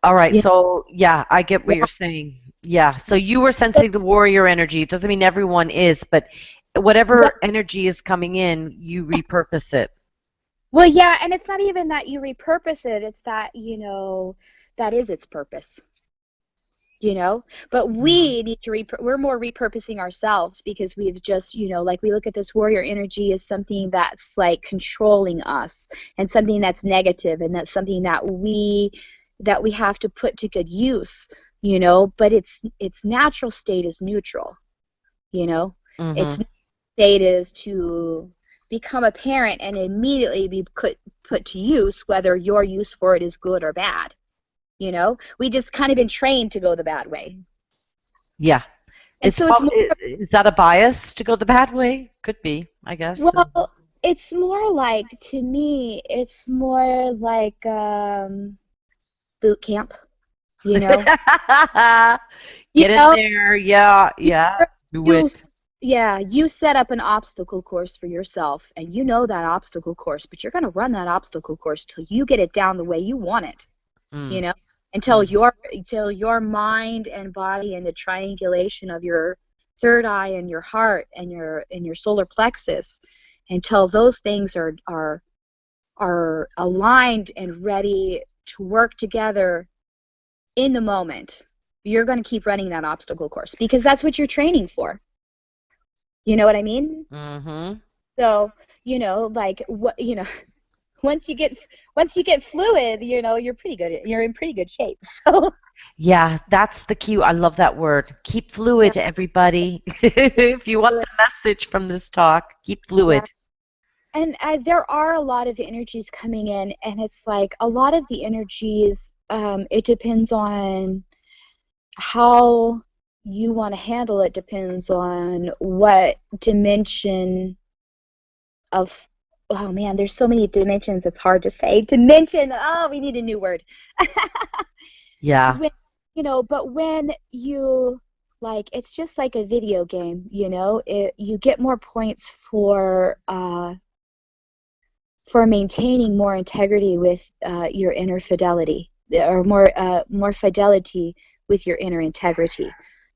Speaker 2: All right, so I get what you're saying. Yeah, so you were sensing the warrior energy. It doesn't mean everyone is, but whatever energy is coming in, you repurpose it.
Speaker 3: Well, yeah, and it's not even that you repurpose it, it's that, that is its purpose. But we need to we're more repurposing ourselves, because we've just, like, we look at this warrior energy as something that's like controlling us, and something that's negative, and that's something that we have to put to good use, but its natural state is neutral. Its state is to become a parent and immediately be put to use, whether your use for it is good or bad. We just kind of been trained to go the bad way.
Speaker 2: Yeah.
Speaker 3: And so it's more,
Speaker 2: is that a bias to go the bad way? Could be, I guess.
Speaker 3: well, it's more like, to me, it's more like boot camp,
Speaker 2: Get in there, yeah. Do it.
Speaker 3: Yeah, you set up an obstacle course for yourself, and that obstacle course, but you're going to run that obstacle course till you get it down the way you want it, until your mind and body and the triangulation of your third eye and your heart and your solar plexus, until those things are aligned and ready to work together in the moment. You're going to keep running that obstacle course, because that's what you're training for. You know what I mean? So, like, what, once you get fluid, you're pretty good. You're in pretty good shape. So.
Speaker 2: Yeah, that's the key. I love that word. Keep fluid, everybody. If you want the message from this talk, keep fluid.
Speaker 3: Yeah. And there are a lot of energies coming in, and it's like a lot of the energies, it depends on how you want to handle it, depends on what dimension of, oh man, there's so many dimensions, it's hard to say. Dimension, we need a new word.
Speaker 2: Yeah.
Speaker 3: But when you, like, it's just like a video game, you get more points for maintaining more integrity with your inner fidelity, or more fidelity with your inner integrity.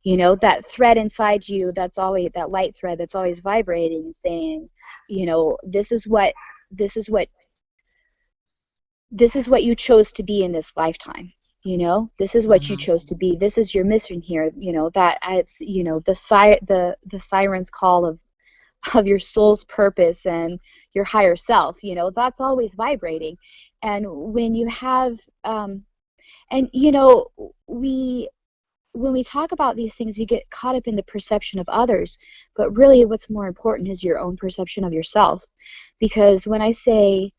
Speaker 3: That thread inside you, that's always that light thread that's always vibrating and saying, this is what you chose to be in this lifetime. This is what you chose to be. This is your mission here. That it's the siren's call of your soul's purpose and your higher self. That's always vibrating. And when you have when we talk about these things, we get caught up in the perception of others, but really what's more important is your own perception of yourself. Because when I say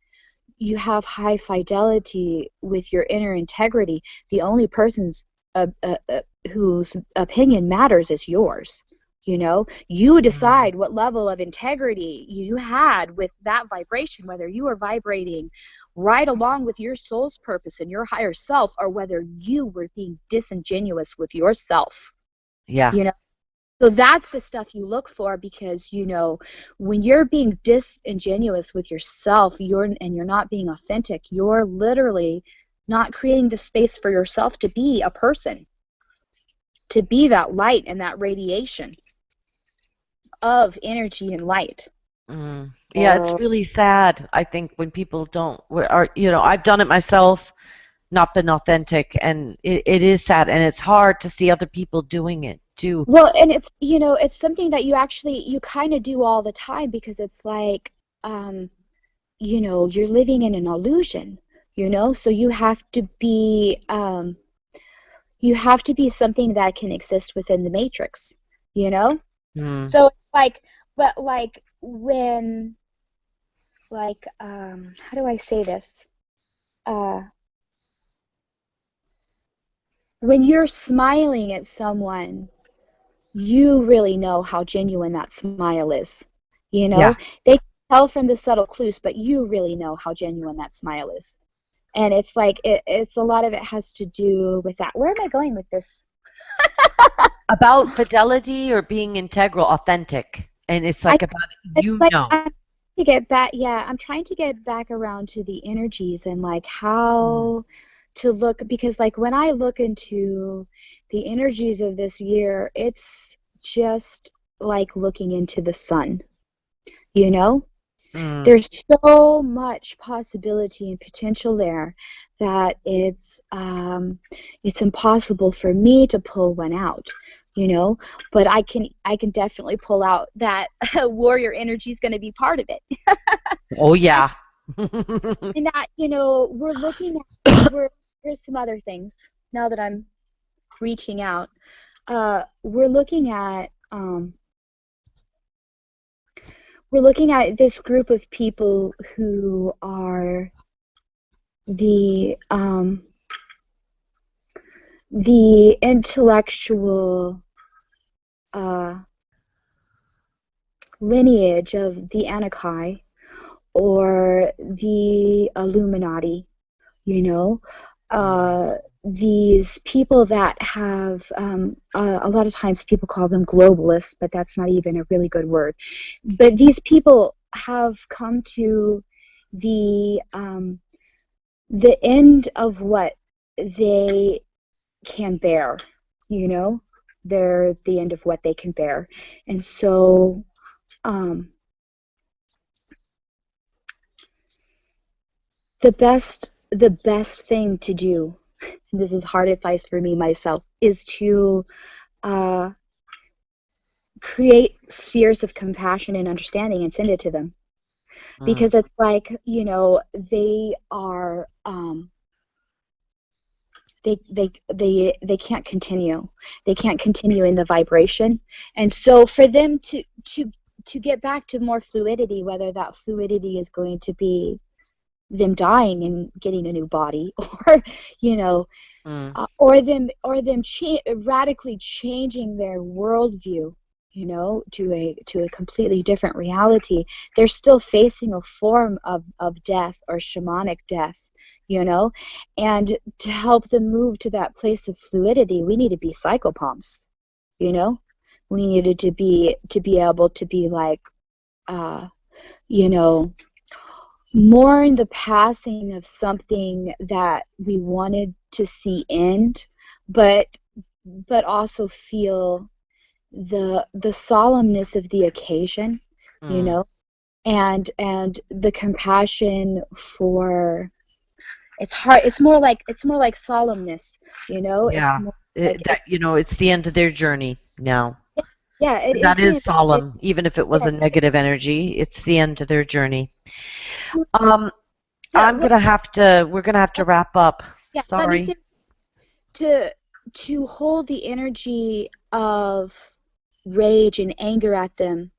Speaker 3: you have high fidelity with your inner integrity, the only person's whose opinion matters is yours. You decide what level of integrity you had with that vibration, whether you are vibrating right along with your soul's purpose and your higher self, or whether you were being disingenuous with yourself.
Speaker 2: Yeah.
Speaker 3: So that's the stuff you look for, because when you're being disingenuous with yourself, you're not being authentic, you're literally not creating the space for yourself to be a person, to be that light and that radiation of energy and light.
Speaker 2: Yeah, it's really sad, I think, when people I've done it myself, not been authentic, and it is sad, and it's hard to see other people doing it too.
Speaker 3: Well, and it's it's something that you kind of do all the time, because it's like you're living in an illusion, so you have to be something that can exist within the matrix, So like, but like when, like, how do I say this? When you're smiling at someone, you really know how genuine that smile is.
Speaker 2: Yeah.
Speaker 3: They can tell from the subtle clues, but you really know how genuine that smile is. And it's like, it's a lot of it has to do with that. Where am I going with this?
Speaker 2: About fidelity or being integral, authentic, and it's like
Speaker 3: I'm trying to get back around to the energies and like how to look, because like when I look into the energies of this year, it's just like looking into the sun, you know?
Speaker 2: Mm.
Speaker 3: There's so much possibility and potential there that it's impossible for me to pull one out, you know. But I can definitely pull out that warrior energy is going to be part of it.
Speaker 2: Oh yeah.
Speaker 3: And that, you know, we're looking at here's some other things now that I'm reaching out. We're looking at this group of people who are the intellectual lineage of the Anakai or the Illuminati, you know. These people that have, a lot of times people call them globalists, but that's not even a really good word. But these people have come to the end of what they can bear, you know. They're at the end of what they can bear. And so the best thing to do, and this is hard advice for me myself, is to create spheres of compassion and understanding and send it to them. Because it's like, you know, they are they can't continue. They can't continue in the vibration. And so for them to get back to more fluidity, whether that fluidity is going to be them dying and getting a new body, or, you know, or them radically changing their worldview, you know, to a completely different reality. They're still facing a form of death or shamanic death, you know. And to help them move to that place of fluidity, we need to be psychopomps, you know. We needed to be able to be like, you know, mourn the passing of something that we wanted to see end, but also feel the solemnness of the occasion, you know, and the compassion for, it's hard, it's more like solemnness, you know.
Speaker 2: Yeah.
Speaker 3: It's more like
Speaker 2: That, you know, it's the end of their journey now.
Speaker 3: yeah, it
Speaker 2: That
Speaker 3: is
Speaker 2: is solemn, even if it was a negative energy. It's the end of their journey.
Speaker 3: yeah,
Speaker 2: we're gonna have to wrap up.
Speaker 3: yeah, let me
Speaker 2: Sorry.
Speaker 3: say, to hold the energy of rage and anger at them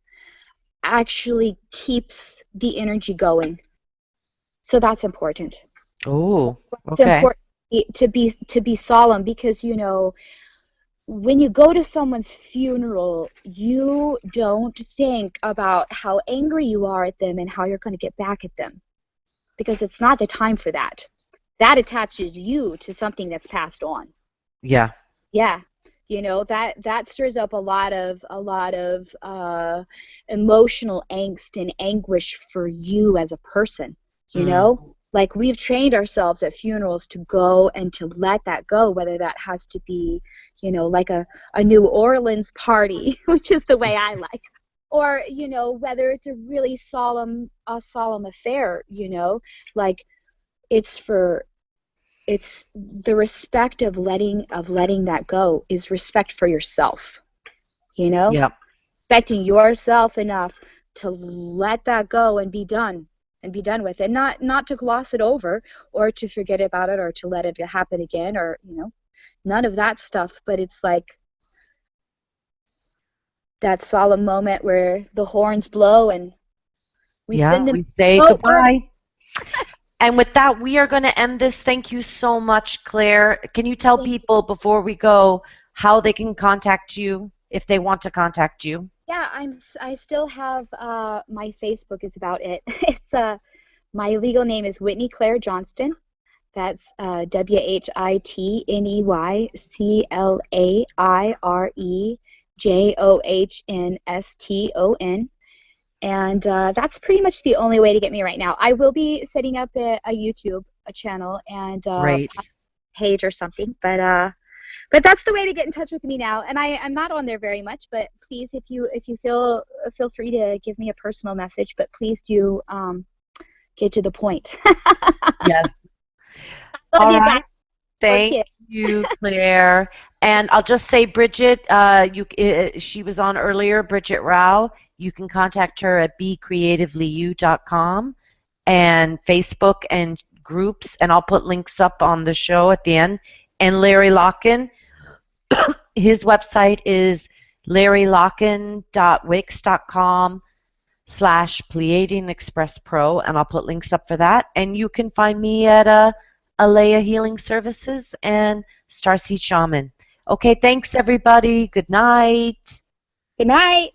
Speaker 3: actually keeps the energy going. So that's important.
Speaker 2: Oh,
Speaker 3: It's
Speaker 2: okay.
Speaker 3: important to be solemn, because, you know, when you go to someone's funeral, you don't think about how angry you are at them and how you're going to get back at them, because it's not the time for that. That attaches you to something that's passed on.
Speaker 2: Yeah.
Speaker 3: Yeah. You know, that stirs up a lot of emotional angst and anguish for you as a person, you know. Like, we've trained ourselves at funerals to go and to let that go, whether that has to be, you know, like a New Orleans party, which is the way I like, or, you know, whether it's a really solemn affair, you know, like, it's the respect of letting that go is respect for yourself, you know.
Speaker 2: Yeah.
Speaker 3: Respecting yourself enough to let that go and be done with it, not to gloss it over or to forget about it or to let it happen again, or, you know, none of that stuff. But it's like that solemn moment where the horns blow and we send them.
Speaker 2: We say goodbye. And with that, we are going to end this. Thank you so much, Claire. Can you tell people before we go how they can contact you if they want to contact you?
Speaker 3: Yeah, I still have my Facebook is about it. It's my legal name is Whitney Claire Johnston. That's WHITNEYCLAIREJOHNSTON. And that's pretty much the only way to get me right now. I will be setting up a YouTube channel and
Speaker 2: Great.
Speaker 3: page or something, but But that's the way to get in touch with me now. And I'm not on there very much, but please, if you feel free to give me a personal message, but please do get to the point.
Speaker 2: Yes.
Speaker 3: Love
Speaker 2: All
Speaker 3: you
Speaker 2: right.
Speaker 3: guys.
Speaker 2: Thank you, Claire. And I'll just say, Bridget, she was on earlier, Bridget Rao. You can contact her at becreativellyu.com and Facebook and groups, and I'll put links up on the show at the end. And Larry Locken, his website is larrylocken.wix.com/Pleiadian Express Pro, and I'll put links up for that. And you can find me at Alaya Healing Services and Starseed Shaman. Okay, thanks everybody. Good night.
Speaker 3: Good night.